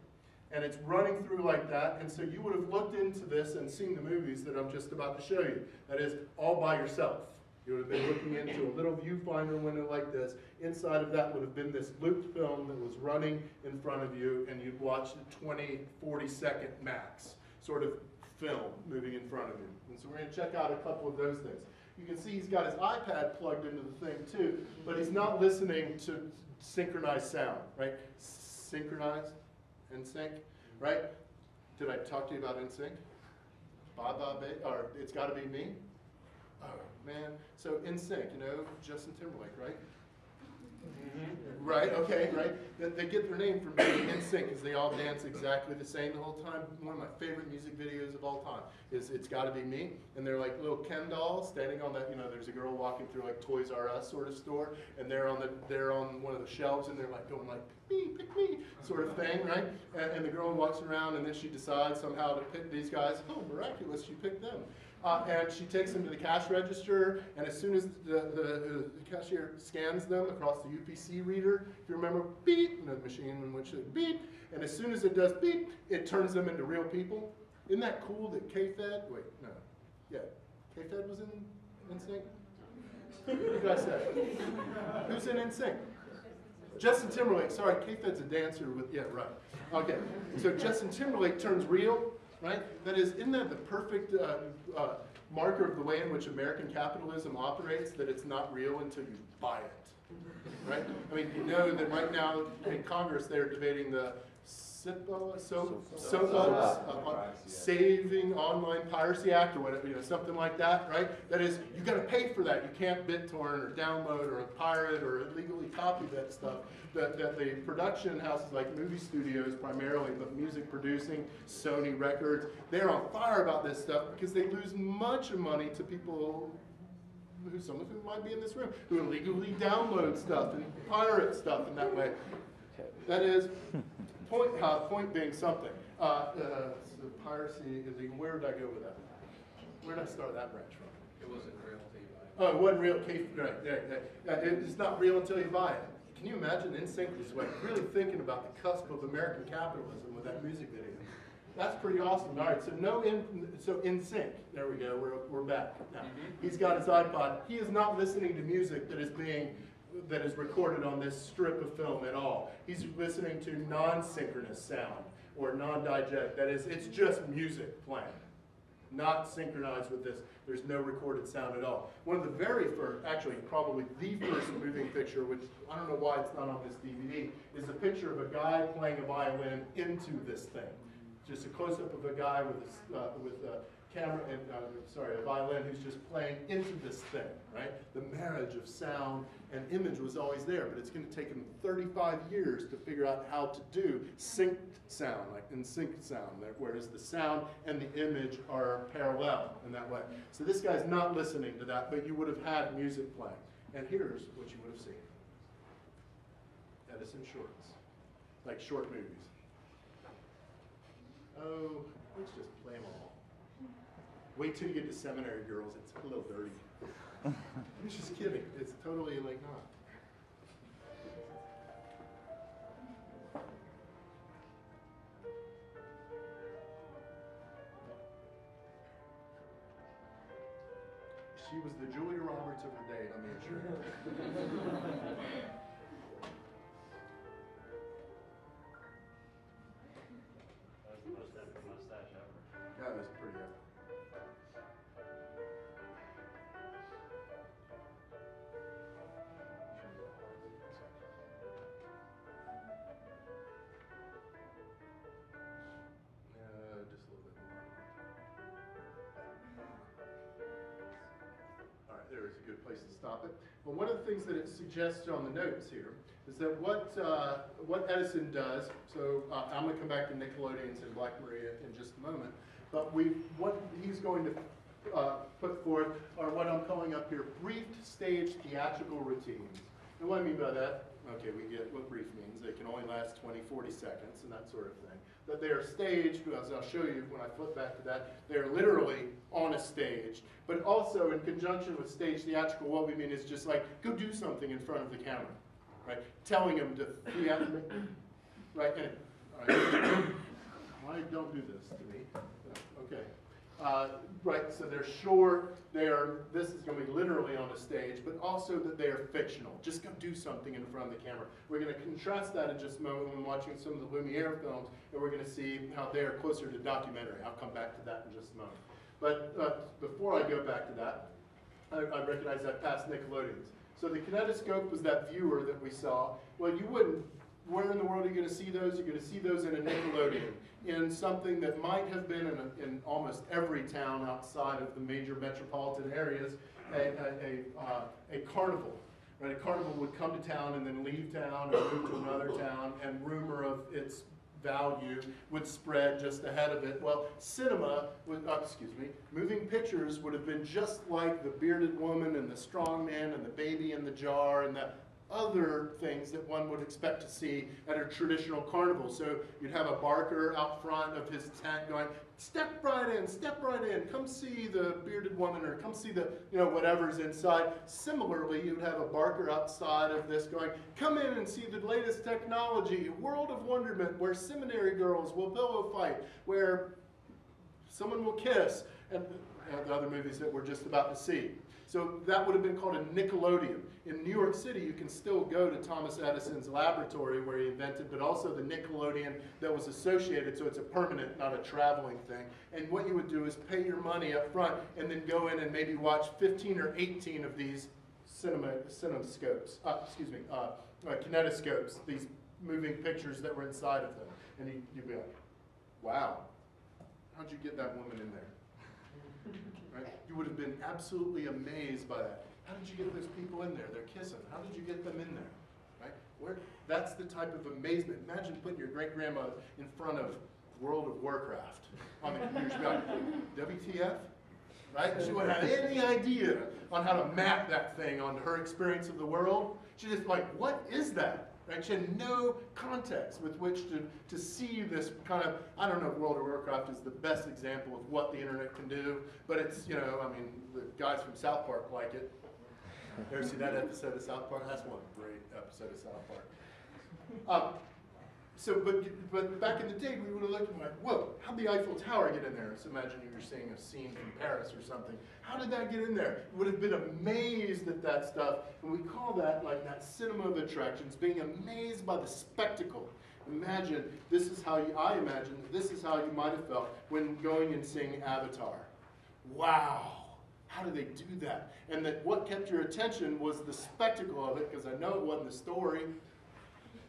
And it's running through like that, and so you would have looked into this and seen the movies that I'm just about to show you. That is, all by yourself. You would have been looking into a little viewfinder window like this. Inside of that would have been this looped film that was running in front of you, and you'd watch the 20, 40-second max sort of film moving in front of you. And so we're going to check out a couple of those things. You can see he's got his iPad plugged into the thing too, but he's not listening to synchronized sound, right? Synchronized, NSYNC, right? Did I talk to you about NSYNC? Or It's Gotta Be Me? Oh, man. So NSYNC, you know, Justin Timberlake, right? Mm-hmm. Right, okay, right. They get their name from being NSYNC because they all dance exactly the same the whole time. One of my favorite music videos of all time is It's Gotta Be Me. And they're like little Ken dolls standing on that, you know, there's a girl walking through like Toys R Us sort of store, and they're on one of the shelves, and they're like going like, pick me, sort of thing, right? And the girl walks around, and then she decides somehow to pick these guys. Oh, miraculous, she picked them. And she takes them to the cash register, and as soon as the cashier scans them across the UPC reader, if you remember, beep, and the machine in which it beep, and as soon as it does beep, it turns them into real people. Isn't that cool that K-Fed, wait, no, yeah, K-Fed was in NSYNC? What did I say? Who's in NSYNC? Justin Timberlake, sorry, K-Fed's a dancer with, yeah, right. Okay, so Justin Timberlake turns real. Right? That is, isn't that the perfect marker of the way in which American capitalism operates, that it's not real until you buy it? right? I mean, you know that right now in Congress they're debating the Saving Online Piracy Act or whatever, something like that, right? That is, you got to pay for that. You can't BitTorrent or download or pirate or illegally copy that stuff. That the production houses like movie studios primarily, but music producing, Sony Records, they're on fire about this stuff because they lose much of money to people who, some of whom might be in this room, who illegally download stuff and pirate stuff in that way. That is, point being something. So piracy is where did I go with that? Where did I start that branch from? It wasn't real until you buy it. Oh, it wasn't real. Right. It's not real until you buy it. Can you imagine NSYNC this way? Really thinking about the cusp of American capitalism with that music video. That's pretty awesome. All right, so NSYNC. There we go. We're back now. He's got his iPod. He is not listening to music that is recorded on this strip of film at all. He's listening to non-synchronous sound or non-diegetic. That is, it's just music playing, not synchronized with this. There's no recorded sound at all. One of the very first, actually probably the first moving picture, which I don't know why it's not on this DVD, is a picture of a guy playing a violin into this thing. Just a close-up of a guy with a camera and a violin who's just playing into this thing, right? The marriage of sound and image was always there, but it's going to take him 35 years to figure out how to do synced sound, like in sync sound, whereas the sound and the image are parallel in that way. So this guy's not listening to that, but you would have had music playing. And here's what you would have seen. Edison shorts, like short movies. Oh, let's just play them all. Wait till you get to Seminary Girls, it's a little dirty. I'm just kidding, it's totally like not. She was the Julia Roberts of her day, let me assure you. That's the most epic mustache ever. That was pretty epic. Just a little bit more. All right, there is a good place to stop it. But one of the things that it suggests on the notes here is that what Edison does, so I'm going to come back to Nickelodeon's and Black Maria in just a moment, but what he's going to put forth are what I'm calling up here briefed stage theatrical routines. And what I mean by that, okay, we get what brief means. They can only last 20, 40 seconds and that sort of thing. That they are staged, as I'll show you when I flip back to that, they're literally on a stage. But also in conjunction with stage theatrical, what we mean is just like, go do something in front of the camera, right? Telling them to theatrically, right? And, all right. Why don't do this to me? Okay. Right, so they're short, this is going to be literally on a stage, but also that they are fictional. Just go do something in front of the camera. We're going to contrast that in just a moment when we're watching some of the Lumiere films, and we're going to see how they are closer to documentary. I'll come back to that in just a moment. But before I go back to that, I recognize I passed Nickelodeon's. So the kinetoscope was that viewer that we saw. Well, you wouldn't. Where in the world are you going to see those? You're going to see those in a Nickelodeon, in something that might have been in almost every town outside of the major metropolitan areas, a carnival. Right? A carnival would come to town and then leave town and move to another town, and rumor of its value would spread just ahead of it. Well, cinema, moving pictures would have been just like the bearded woman and the strong man and the baby in the jar and the other things that one would expect to see at a traditional carnival. So you'd have a barker out front of his tent going, step right in, come see the bearded woman, or come see the, whatever's inside. Similarly, you'd have a barker outside of this going, come in and see the latest technology, a world of wonderment, where seminary girls will pillow fight, where someone will kiss, and the other movies that we're just about to see. So that would have been called a Nickelodeon. In New York City, you can still go to Thomas Edison's laboratory where he invented, but also the Nickelodeon that was associated, so it's a permanent, not a traveling thing. And what you would do is pay your money up front and then go in and maybe watch 15 or 18 of these cinemascopes, kinetoscopes, these moving pictures that were inside of them. And you'd be like, wow, how'd you get that woman in there? Right? You would have been absolutely amazed by that. How did you get those people in there? They're kissing. How did you get them in there? Right? That's the type of amazement. Imagine putting your great-grandma in front of World of Warcraft on the computer. She'd be like, WTF? Right? She wouldn't have any idea on how to map that thing onto her experience of the world. She just like, what is that? Right? She had no context with which to see this kind of, I don't know if World of Warcraft is the best example of what the internet can do, but it's, you know, I mean, the guys from South Park like it. Ever see that episode of South Park? That's one great episode of South Park. But back in the day, we would have looked and like, whoa, how'd the Eiffel Tower get in there? So imagine you were seeing a scene from Paris or something. How did that get in there? You would have been amazed at that stuff. And we call that like that cinema of attractions, being amazed by the spectacle. Imagine, I imagine, this is how you might have felt when going and seeing Avatar. Wow. How do they do that? And that what kept your attention was the spectacle of it, because I know it wasn't the story.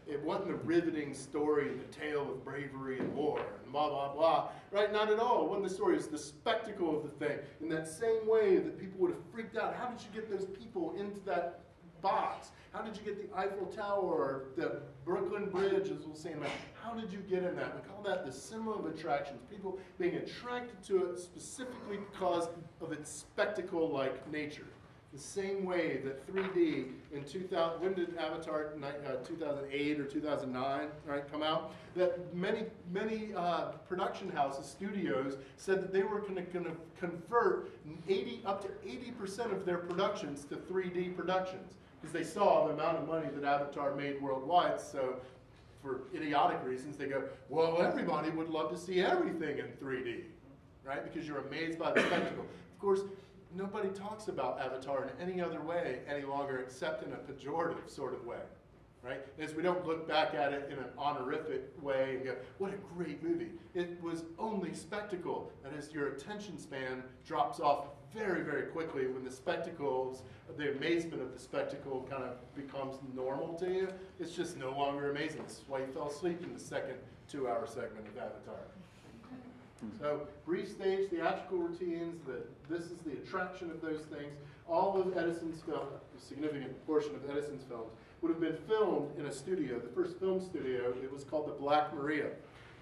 It wasn't a riveting story, the tale of bravery and war, and blah, blah, blah. Right? Not at all. It wasn't the story. It was the spectacle of the thing. In that same way that people would have freaked out. How did you get those people into that box? How did you get the Eiffel Tower or the Brooklyn Bridge, as we'll see in a minute? How did you get in that? We call that the cinema of attractions. People being attracted to it specifically because of its spectacle-like nature. The same way that 3D in 2000, when did Avatar, 2008 or 2009, right, come out? That many production houses, studios, said that they were going to convert up to 80% of their productions to 3D productions, because they saw the amount of money that Avatar made worldwide. So for idiotic reasons, they go, well, everybody would love to see everything in 3D, right? Because you're amazed by the spectacle. Of course, nobody talks about Avatar in any other way any longer except in a pejorative sort of way, right? As we don't look back at it in an honorific way and go, what a great movie. It was only spectacle. That is, your attention span drops off very, very quickly when the spectacles, the amazement of the spectacle kind of becomes normal to you. It's just no longer amazing. This is why you fell asleep in the second 2-hour segment of Avatar. So brief stage, theatrical routines, this is the attraction of those things. All of Edison's film, a significant portion of Edison's films, would have been filmed in a studio. The first film studio, it was called the Black Maria.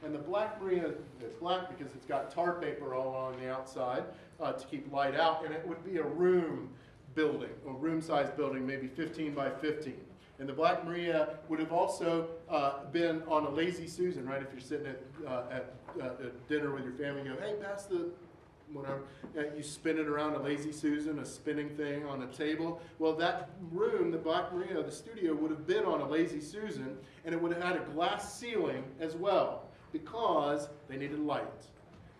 And the Black Maria, it's black because it's got tar paper all on the outside to keep light out, and it would be a room building, a room-sized building, maybe 15 by 15. And the Black Maria would have also been on a Lazy Susan, right? If you're sitting at dinner with your family, you go, hey, pass the whatever. You spin it around a Lazy Susan, a spinning thing on a table. Well, that room, the Black Maria, the studio, would have been on a Lazy Susan, and it would have had a glass ceiling as well, because they needed light.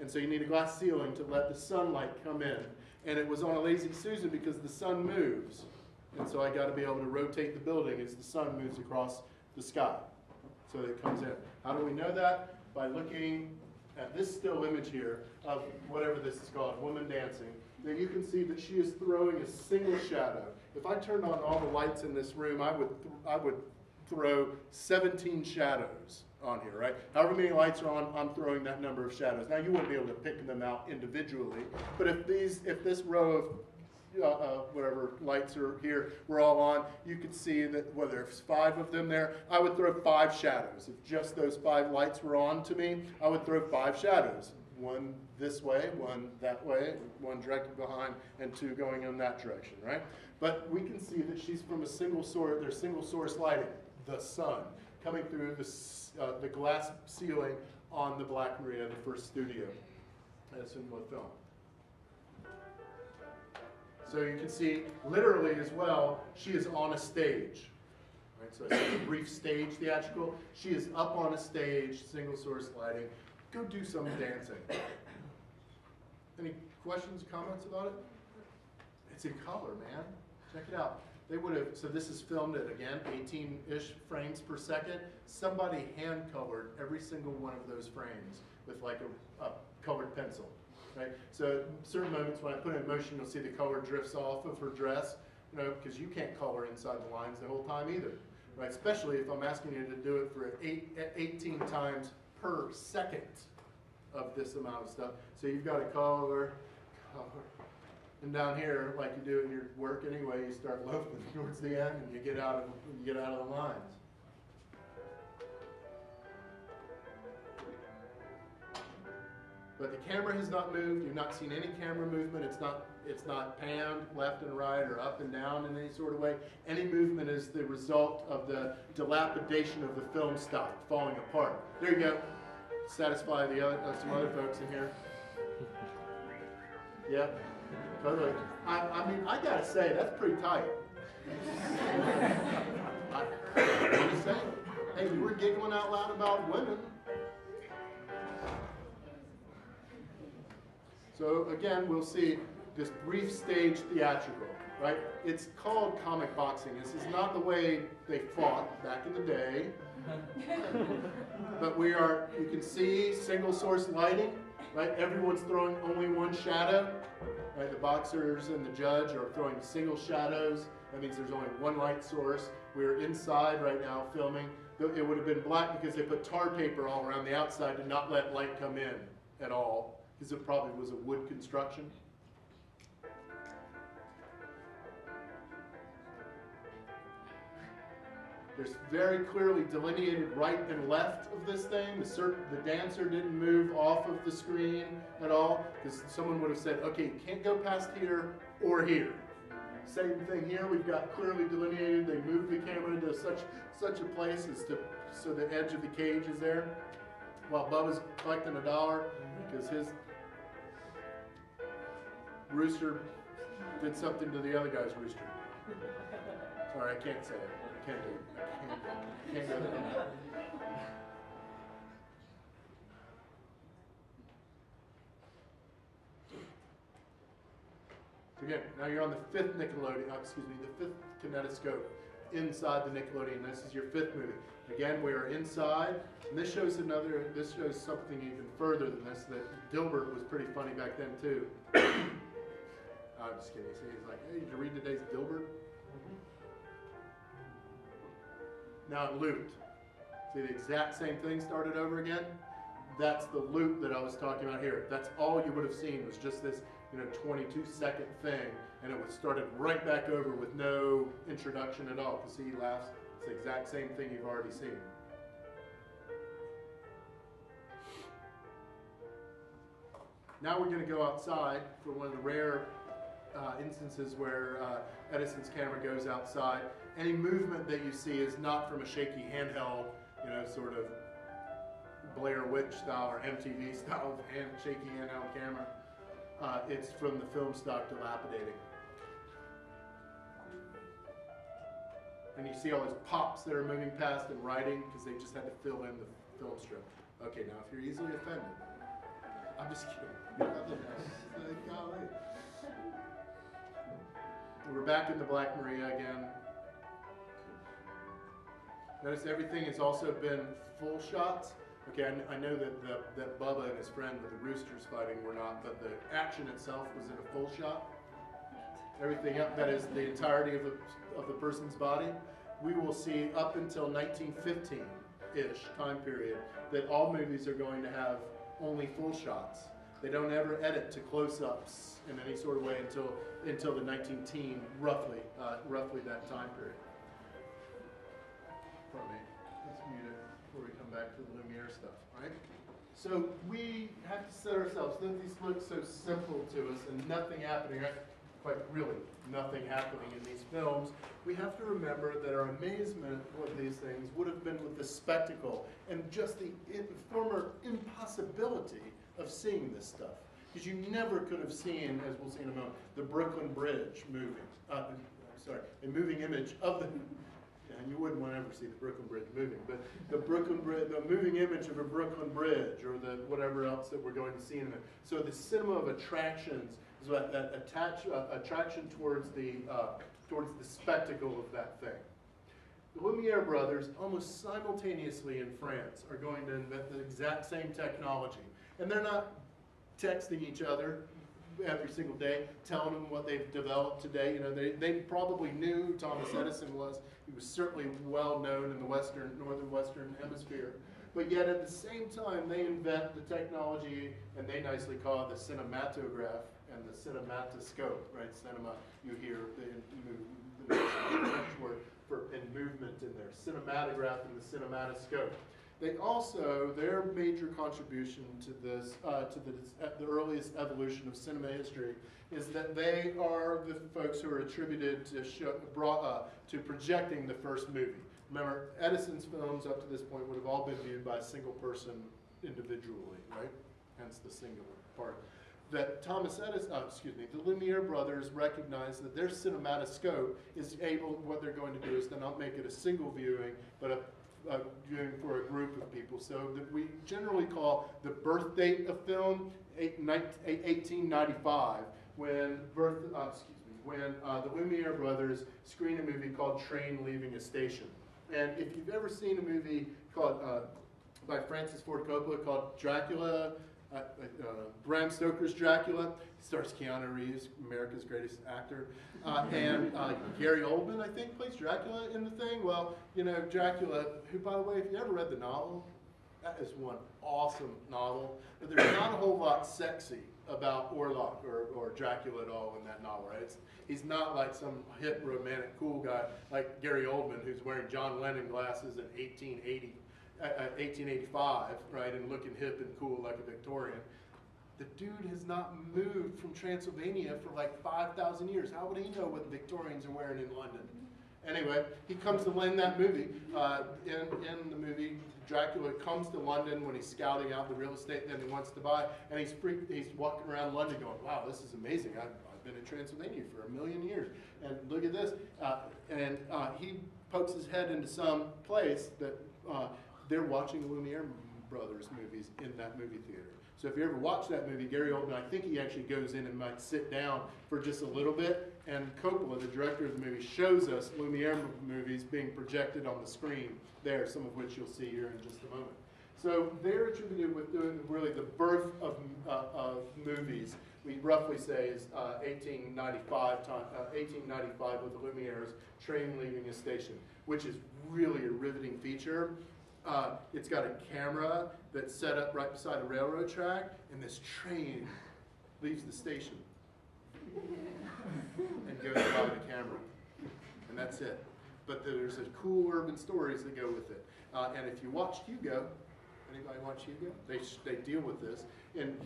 And so you need a glass ceiling to let the sunlight come in. And it was on a Lazy Susan because the sun moves. And so I got to be able to rotate the building as the sun moves across the sky so that it comes in. How do we know that? By looking at this still image here of whatever this is called, woman dancing. Then you can see that she is throwing a single shadow. If I turned on all the lights in this room, I would throw 17 shadows on here, right? However many lights are on, I'm throwing that number of shadows. Now you wouldn't be able to pick them out individually, but if this row of whatever lights are here were all on, you could see that whether there's 5 of them there, I would throw 5 shadows. If just those 5 lights were on to me, I would throw 5 shadows. 1 this way, 1 that way, 1 directly behind, and 2 going in that direction, right? But we can see that she's from a single source, there's single source lighting, the sun, coming through the glass ceiling on the Black Maria, the first studio Edison would film. So you can see, literally as well, she is on a stage. Right? So it's a brief stage theatrical. She is up on a stage, single source lighting. Go do some dancing. Any questions, comments about it? It's in color, man. Check it out. They would have, so this is filmed at, again, 18-ish frames per second. Somebody hand-colored every single one of those frames with like a colored pencil. Right? So at certain moments when I put it in motion, you'll see the color drifts off of her dress. you know, because you can't color inside the lines the whole time either, right? Especially if I'm asking you to do it for 18 times per second of this amount of stuff. So you've got to color. And down here, like you do in your work anyway, you start loafing towards the end and you get out of the lines. But the camera has not moved. You've not seen any camera movement. It's not panned left and right or up and down in any sort of way. Any movement is the result of the dilapidation of the film stock falling apart. There you go. Satisfy the other some other folks in here. Yeah. Totally. I mean, I gotta say, that's pretty tight. I'm just saying. Hey, you were giggling out loud about women. So again, we'll see this brief stage theatrical, right? It's called comic boxing. This is not the way they fought back in the day. But you can see single source lighting, right? Everyone's throwing only one shadow. Right, the boxers and the judge are throwing single shadows. That means there's only one light source. We're inside right now filming. It would have been black because they put tar paper all around the outside to not let light come in at all, because it probably was a wood construction. There's very clearly delineated right and left of this thing. The dancer didn't move off of the screen at all, because someone would have said, okay, you can't go past here or here. Same thing here, we've got clearly delineated. They moved the camera to such a place as to, so the edge of the cage is there, while Bubba's collecting $1 because his rooster did something to the other guy's rooster. Sorry, I can't say it. I can't do it. I can't go there. Again, now you're on the fifth Nickelodeon, the fifth kinetoscope inside the Nickelodeon. This is your fifth movie. Again, we are inside, and this shows something even further than this, that Dilbert was pretty funny back then too. I'm just kidding. See, he's like, hey, did you read today's Dilbert? Now it looped. See, the exact same thing started over again? That's the loop that I was talking about here. That's all you would have seen was just this 22-second thing, and it was started right back over with no introduction at all. Because see, he laughs. It's the exact same thing you've already seen. Now we're going to go outside for one of the rare instances where Edison's camera goes outside. Any movement that you see is not from a shaky handheld, sort of Blair Witch style or MTV style shaky handheld camera. It's from the film stock dilapidating. And you see all those pops that are moving past and writing because they just had to fill in the film strip. Okay, now if you're easily offended, I'm just kidding. Golly. We're back in the Black Maria again. Notice everything has also been full shots. Okay, I know that Bubba and his friend with the roosters fighting were not, but the action itself was in a full shot. Everything up, that is the entirety of the person's body. We will see up until 1915-ish time period that all movies are going to have only full shots. They don't ever edit to close-ups in any sort of way until the 19-teen, roughly that time period. Pardon me. Let's mute it before we come back to the Lumiere stuff, right? So we have to set ourselves, these look so simple to us and nothing happening, right? Quite really, nothing happening in these films. We have to remember that our amazement with these things would have been with the spectacle and just the former impossibility of seeing this stuff. Because you never could have seen, as we'll see in a moment, the Brooklyn Bridge moving. A moving image of the, and you wouldn't want to ever see the Brooklyn Bridge moving, but the moving image of a Brooklyn Bridge or the whatever else that we're going to see in a minute. So the cinema of attractions is what that attraction towards the spectacle of that thing. The Lumiere brothers, almost simultaneously in France, are going to invent the exact same technology. And they're not texting each other. every single day, telling them what they've developed today. You know, they probably knew who Thomas Edison was. He was certainly well known in the northern Western hemisphere. But yet at the same time, they invent the technology, and they nicely call it the cinematograph and the cinematoscope, right? Cinema, you hear the French word for in movement in there, cinematograph and the cinematoscope. They also, their major contribution to this, the earliest evolution of cinema history, is that they are the folks who are attributed to projecting the first movie. Remember, Edison's films up to this point would have all been viewed by a single person individually, right? Hence the singular part. That Thomas Edison, the Lumiere brothers recognized that their cinematoscope is able, what they're going to do is to not make it a single viewing, but a viewing for a group of people. So that we generally call the birth date of film 1895, when the Lumiere brothers screened a movie called Train Leaving a Station. And if you've ever seen a movie called by Francis Ford Coppola called Dracula, Bram Stoker's Dracula, stars Keanu Reeves, America's greatest actor, and Gary Oldman, I think, plays Dracula in the thing. Well, you know, Dracula, who, by the way, if you ever read the novel, that is one awesome novel, but there's not a whole lot sexy about Orlok or Dracula at all in that novel, right? He's not like some hip, romantic, cool guy like Gary Oldman, who's wearing John Lennon glasses in 1885, right, and looking hip and cool like a Victorian. The dude has not moved from Transylvania for like 5,000 years. How would he know what the Victorians are wearing in London? Anyway, he comes to London that movie. In the movie, Dracula comes to London when he's scouting out the real estate that he wants to buy, and he's walking around London going, wow, this is amazing. I've been in Transylvania for 1,000,000 years, and look at this. He pokes his head into some place that they're watching Lumiere brothers movies in that movie theater. So if you ever watch that movie, Gary Oldman, I think he actually goes in and might sit down for just a little bit, and Coppola, the director of the movie, shows us Lumiere movies being projected on the screen there, some of which you'll see here in just a moment. So they're attributed with doing really the birth of movies. We roughly say is 1895 with the Lumiere's Train Leaving a Station, which is really a riveting feature. It's got a camera that's set up right beside a railroad track, and this train leaves the station and goes by the camera, and that's it. But there's a cool urban stories that go with it. And if you watch Hugo, anybody watch Hugo? They deal with this, and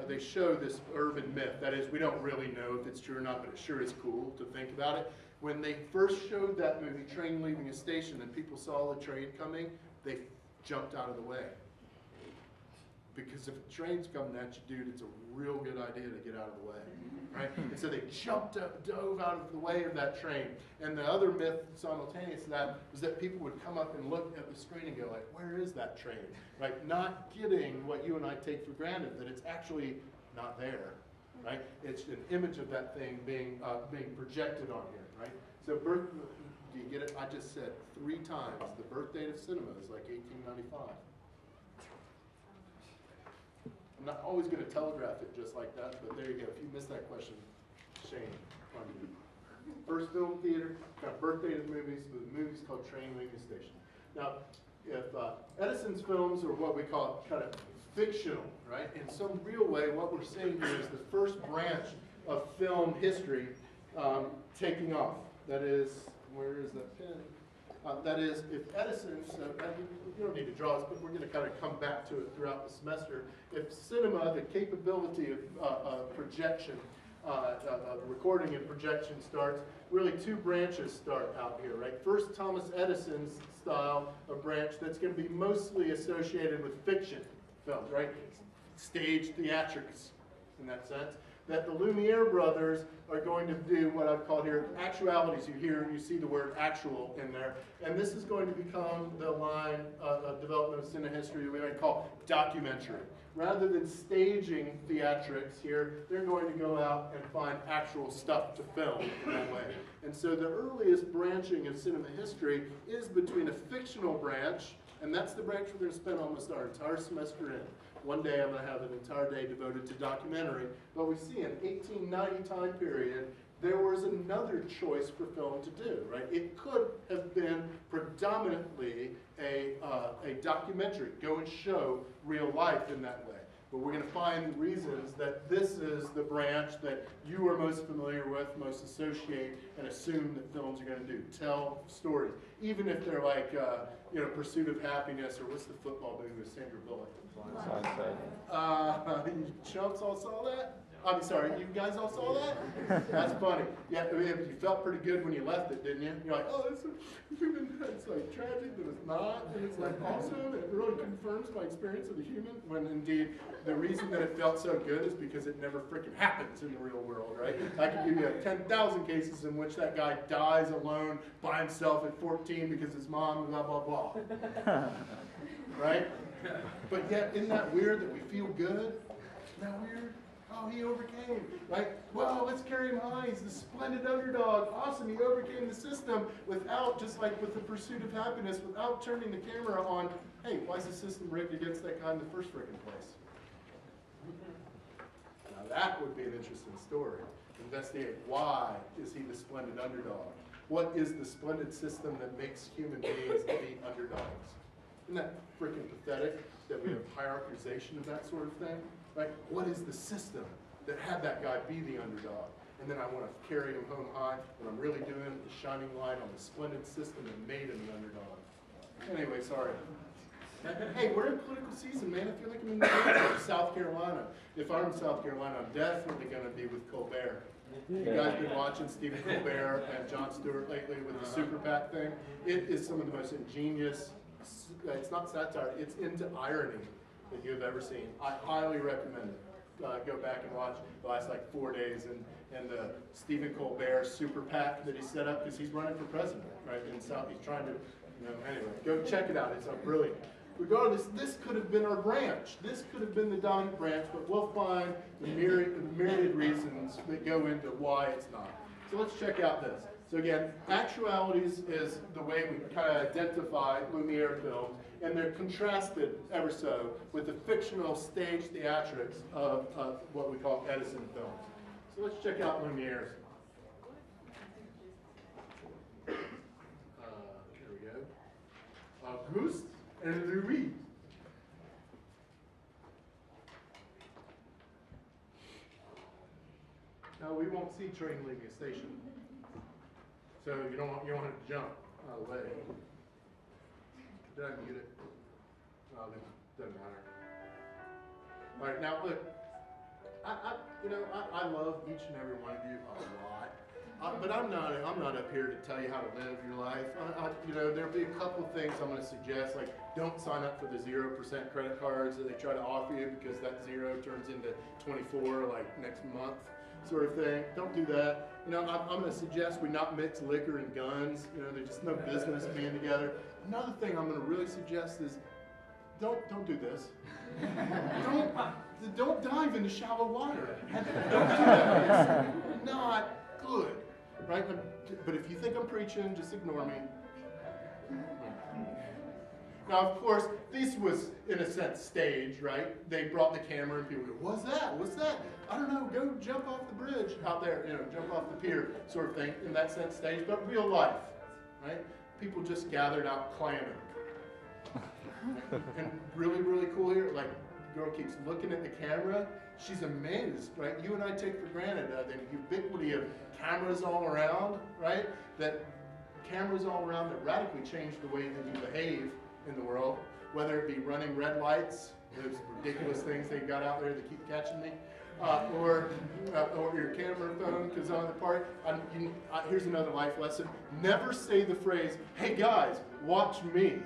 they show this urban myth. That is, we don't really know if it's true or not, but it sure is cool to think about it. When they first showed that movie, Train Leaving a Station, and people saw the train coming, they jumped out of the way. Because if a train's coming at you, dude, it's a real good idea to get out of the way, right? And so they dove out of the way of that train. And the other myth simultaneous to that was that people would come up and look at the screen and go like, where is that train, right? Not getting what you and I take for granted, that it's actually not there, right? It's an image of that thing being projected on here, right? So do you get it? I just said 3 times the birth date of cinema is like 1895. I'm not always going to telegraph it just like that, but there you go. If you missed that question, shame on you. First film theater, got birth date of movies. The movie's called Train Leaving Station. Now, if Edison's films are what we call kind of fictional, right? In some real way, what we're seeing here is the first branch of film history taking off. That is, where is that pen? That is, if Edison, you don't need to draw this, but we're going to kind of come back to it throughout the semester. If cinema, the capability of projection, recording and projection starts, really 2 branches start out here, right? First, Thomas Edison's style, a branch that's going to be mostly associated with fiction films, right? Stage theatrics, in that sense. That the Lumiere brothers are going to do what I've called here actualities. You see the word actual in there. And this is going to become the line of development of cinema history we might call documentary. Rather than staging theatrics here, they're going to go out and find actual stuff to film in that way. And so the earliest branching of cinema history is between a fictional branch, and that's the branch we're going to spend almost our entire semester in. One day I'm going to have an entire day devoted to documentary. But we see in 1890 time period, there was another choice for film to do, right? It could have been predominantly a documentary, go and show real life in that way. But we're going to find reasons that this is the branch that you are most familiar with, most associate, and assume that films are going to do. Tell stories. Even if they're like, Pursuit of Happiness, or what's the football movie with Sandra Bullock? You chumps all saw that? I'm sorry, you guys all saw that? That's funny. Yeah, I mean, you felt pretty good when you left it, didn't you? You're like, oh, it's like tragic, but it's not, and it's like awesome, and it really confirms my experience of the human, when indeed the reason that it felt so good is because it never freaking happens in the real world, right? I can give you 10,000 cases in which that guy dies alone by himself at 14 because his mom, blah, blah, blah. Right? But yet, isn't that weird that we feel good? Isn't that weird? Oh, he overcame, right? Well, let's carry him high. He's the splendid underdog. Awesome, he overcame the system without, just like with the Pursuit of Happiness, without turning the camera on, hey, why is the system rigged against that guy in the first freaking place? Now that would be an interesting story. Investigate why is he the splendid underdog? What is the splendid system that makes human beings be underdogs? Isn't that freaking pathetic that we have hierarchization of that sort of thing? Right? What is the system that had that guy be the underdog? And then I want to carry him home high. What I'm really doing is shining light on the splendid system that made him the underdog. Anyway, sorry. Hey, we're in political season, man. I feel like I'm in the middle of South Carolina. If I'm in South Carolina, I'm definitely going to be with Colbert. You guys been watching Stephen Colbert and Jon Stewart lately with the Super PAC thing? It is some of the most ingenious, it's not satire, it's into irony that you have ever seen. I highly recommend it. Go back and watch the last like 4 days and the Stephen Colbert Super PAC that he set up because he's running for president, right? In South, he's trying to, anyway, go check it out. It's brilliant. Regardless, this could have been our branch. This could have been the dominant branch, but we'll find the myriad reasons that go into why it's not. So let's check out this. So again, actualities is the way we kind of identify Lumiere films, and they're contrasted ever so with the fictional stage theatrics of what we call Edison films. So let's check out Lumiere's. Here we go. Auguste and Louis. Now we won't see train leaving a station. So you don't have to jump out of the way. Did I mute it? Oh, it doesn't matter. All right, now look. I love each and every one of you a lot, but I'm not up here to tell you how to live your life. There'll be a couple of things I'm going to suggest, like don't sign up for the 0% credit cards that they try to offer you because that 0 turns into 24 like next month. Sort of thing. Don't do that. I'm going to suggest we not mix liquor and guns. There's just no business being together. Another thing I'm going to really suggest is don't do this. Don't dive into shallow water. Don't do that. It's not good, right? But if you think I'm preaching, just ignore me. Now, of course, this was, in a sense, staged, right? They brought the camera and people go, what's that? What's that? I don't know, go jump off the bridge out there, jump off the pier, sort of thing, in that sense, staged, but real life, right? People just gathered out clamming. And really, really cool here, like, the girl keeps looking at the camera, she's amazed, right? You and I take for granted the ubiquity of cameras all around, right? That cameras all around that radically change the way that you behave in the world, whether it be running red lights, those ridiculous things they got out there that keep catching me, or your camera phone, because on the part, here's another life lesson. Never say the phrase, hey guys, watch me.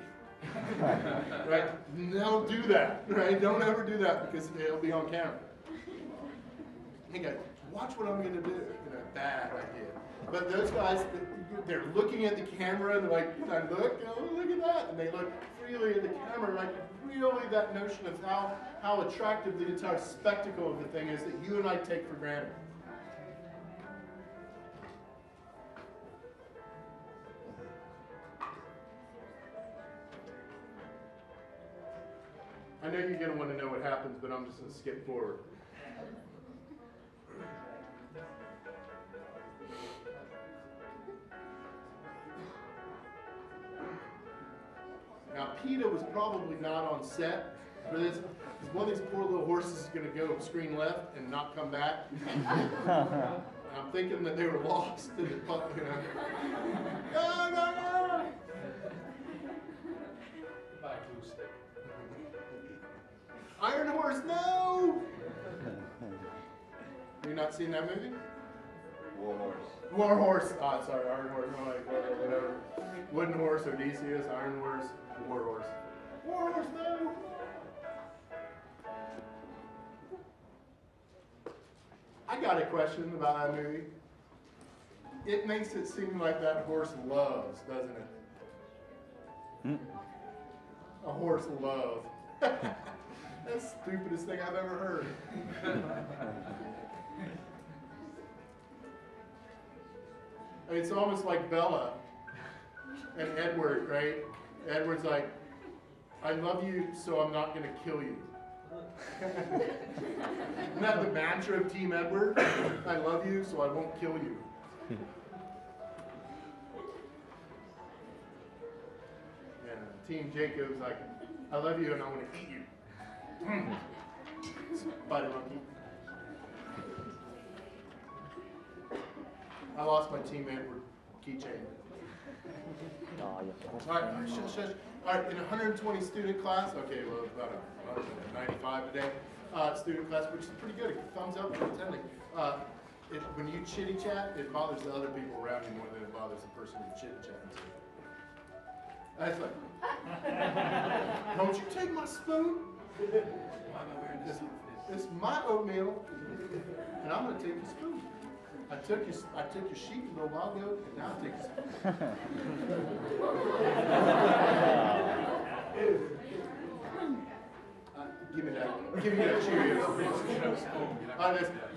Right? Don't do that, right? Don't ever do that because it'll be on camera. Hey guys, watch what I'm going to do. Bad idea. But those guys, they're looking at the camera and they're like, can I look? Oh, look at that. And they look freely at the camera, like really that notion of how attractive the entire spectacle of the thing is that you and I take for granted. I know you're gonna want to know what happens, but I'm just gonna skip forward. Now, PETA was probably not on set for this, because one of these poor little horses is going to go screen left and not come back. I'm thinking that they were lost in the puck, you know. No, no, no! Goodbye, glue stick. Iron Horse, no! Have you not seen that movie? War horse. War Horse. Oh, sorry, Iron Horse. No, like, whatever. Wooden Horse, Odysseus, Iron Horse, War Horse. War Horse, no! I got a question about that movie. It makes it seem like that horse loves, doesn't it? A horse love. That's the stupidest thing I've ever heard. It's almost like Bella and Edward, right? Edward's like, I love you, so I'm not going to kill you. Isn't that the mantra of Team Edward? I love you, so I won't kill you. And Team Jacob's like, I love you and I want to eat you. Spider monkey. I lost my Team Edward keychain. All right, shush, shush. All right, in a 120 student class, okay, well, it's about 95 today, student class, which is pretty good. Thumbs up for attending. When you chitty chat, it bothers the other people around you more than it bothers the person you're chitty chatting to. It's like, don't you take my spoon? This is my oatmeal, and I'm going to take your spoon. I took your sheep a little while ago, and now I take your give me that Cheerios.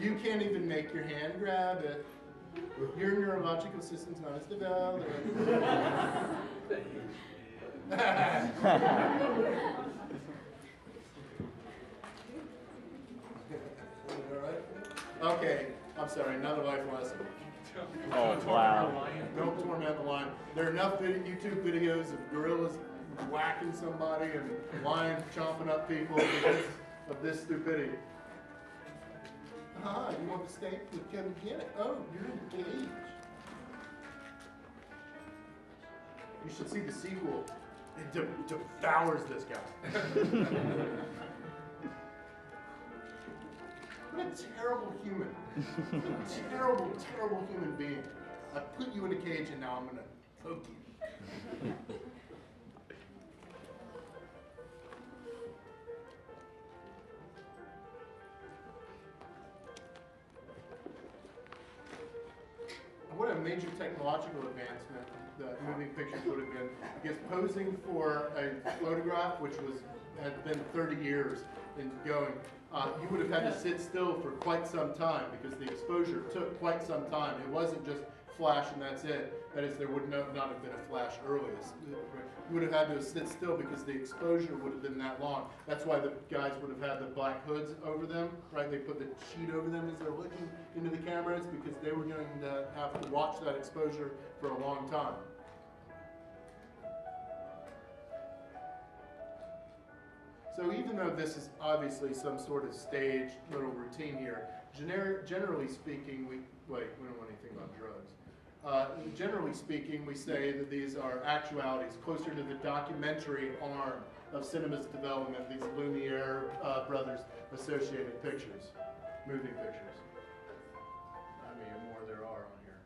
You can't even make your hand grab it. Your neurological system's not as developed. All right. Okay. I'm sorry, another life lesson. Oh, wow. Don't torment the lion. There are enough YouTube videos of gorillas whacking somebody and lions chomping up people because of this stupidity. Ah, you want the steak? You can get it. Oh, you're in the cage. You should see the sequel. It devours this guy. What a terrible human. A terrible, terrible human being. I put you in a cage and now I'm going to poke you. What a major technological advancement the moving pictures would have been. Because posing for a photograph, which had been 30 years in going, you would have had to sit still for quite some time because the exposure took quite some time. It wasn't just flash and that's it. That is, there would not have been a flash earliest. You would have had to sit still because the exposure would have been that long. That's why the guys would have had the black hoods over them, right? They put the sheet over them as they're looking into the cameras because they were going to have to watch that exposure for a long time. So even though this is obviously some sort of staged little routine here, generally speaking, we don't want anything about drugs. Generally speaking, we say that these are actualities, closer to the documentary arm of cinema's development, these Lumiere brothers associated pictures, moving pictures. How many more there are on here?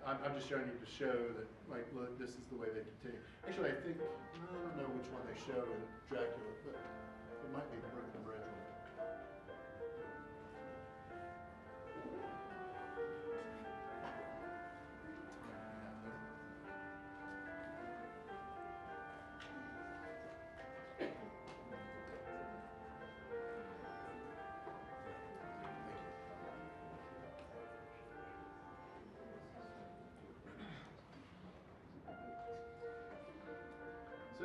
I'm just showing you to show that, like, look, this is the way they continue. Actually, I think, I don't know which one they show in Dracula, but it might be the Brooklyn Bridge one.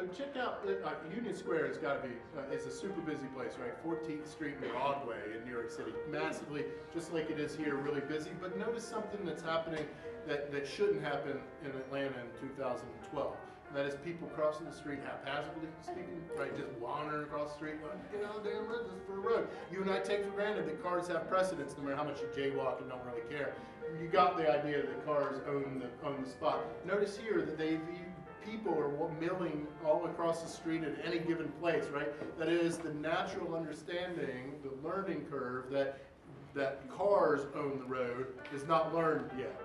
check out, Union Square has got to be, is a super busy place, right? 14th Street and Broadway in New York City, massively, just like it is here, really busy. But notice something that's happening that shouldn't happen in Atlanta in 2012. And that is people crossing the street haphazardly speaking, right? Just wandering across the street, like, get on the damn road, just for a road. You and I take for granted that cars have precedence no matter how much you jaywalk and don't really care. You got the idea that cars own the spot. Notice here that people are milling all across the street at any given place, right? That is the natural understanding, the learning curve that cars own the road is not learned yet,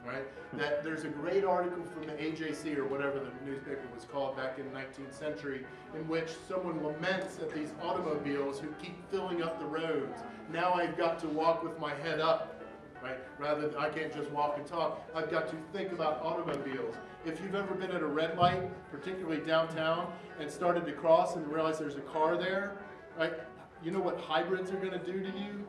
right? That there's a great article from the AJC or whatever the newspaper was called back in the 19th century in which someone laments at these automobiles who keep filling up the roads. Now I've got to walk with my head up. Right? Rather than I can't just walk and talk, I've got to think about automobiles. If you've ever been at a red light, particularly downtown, and started to cross and realize there's a car there, right? You know what hybrids are going to do to you?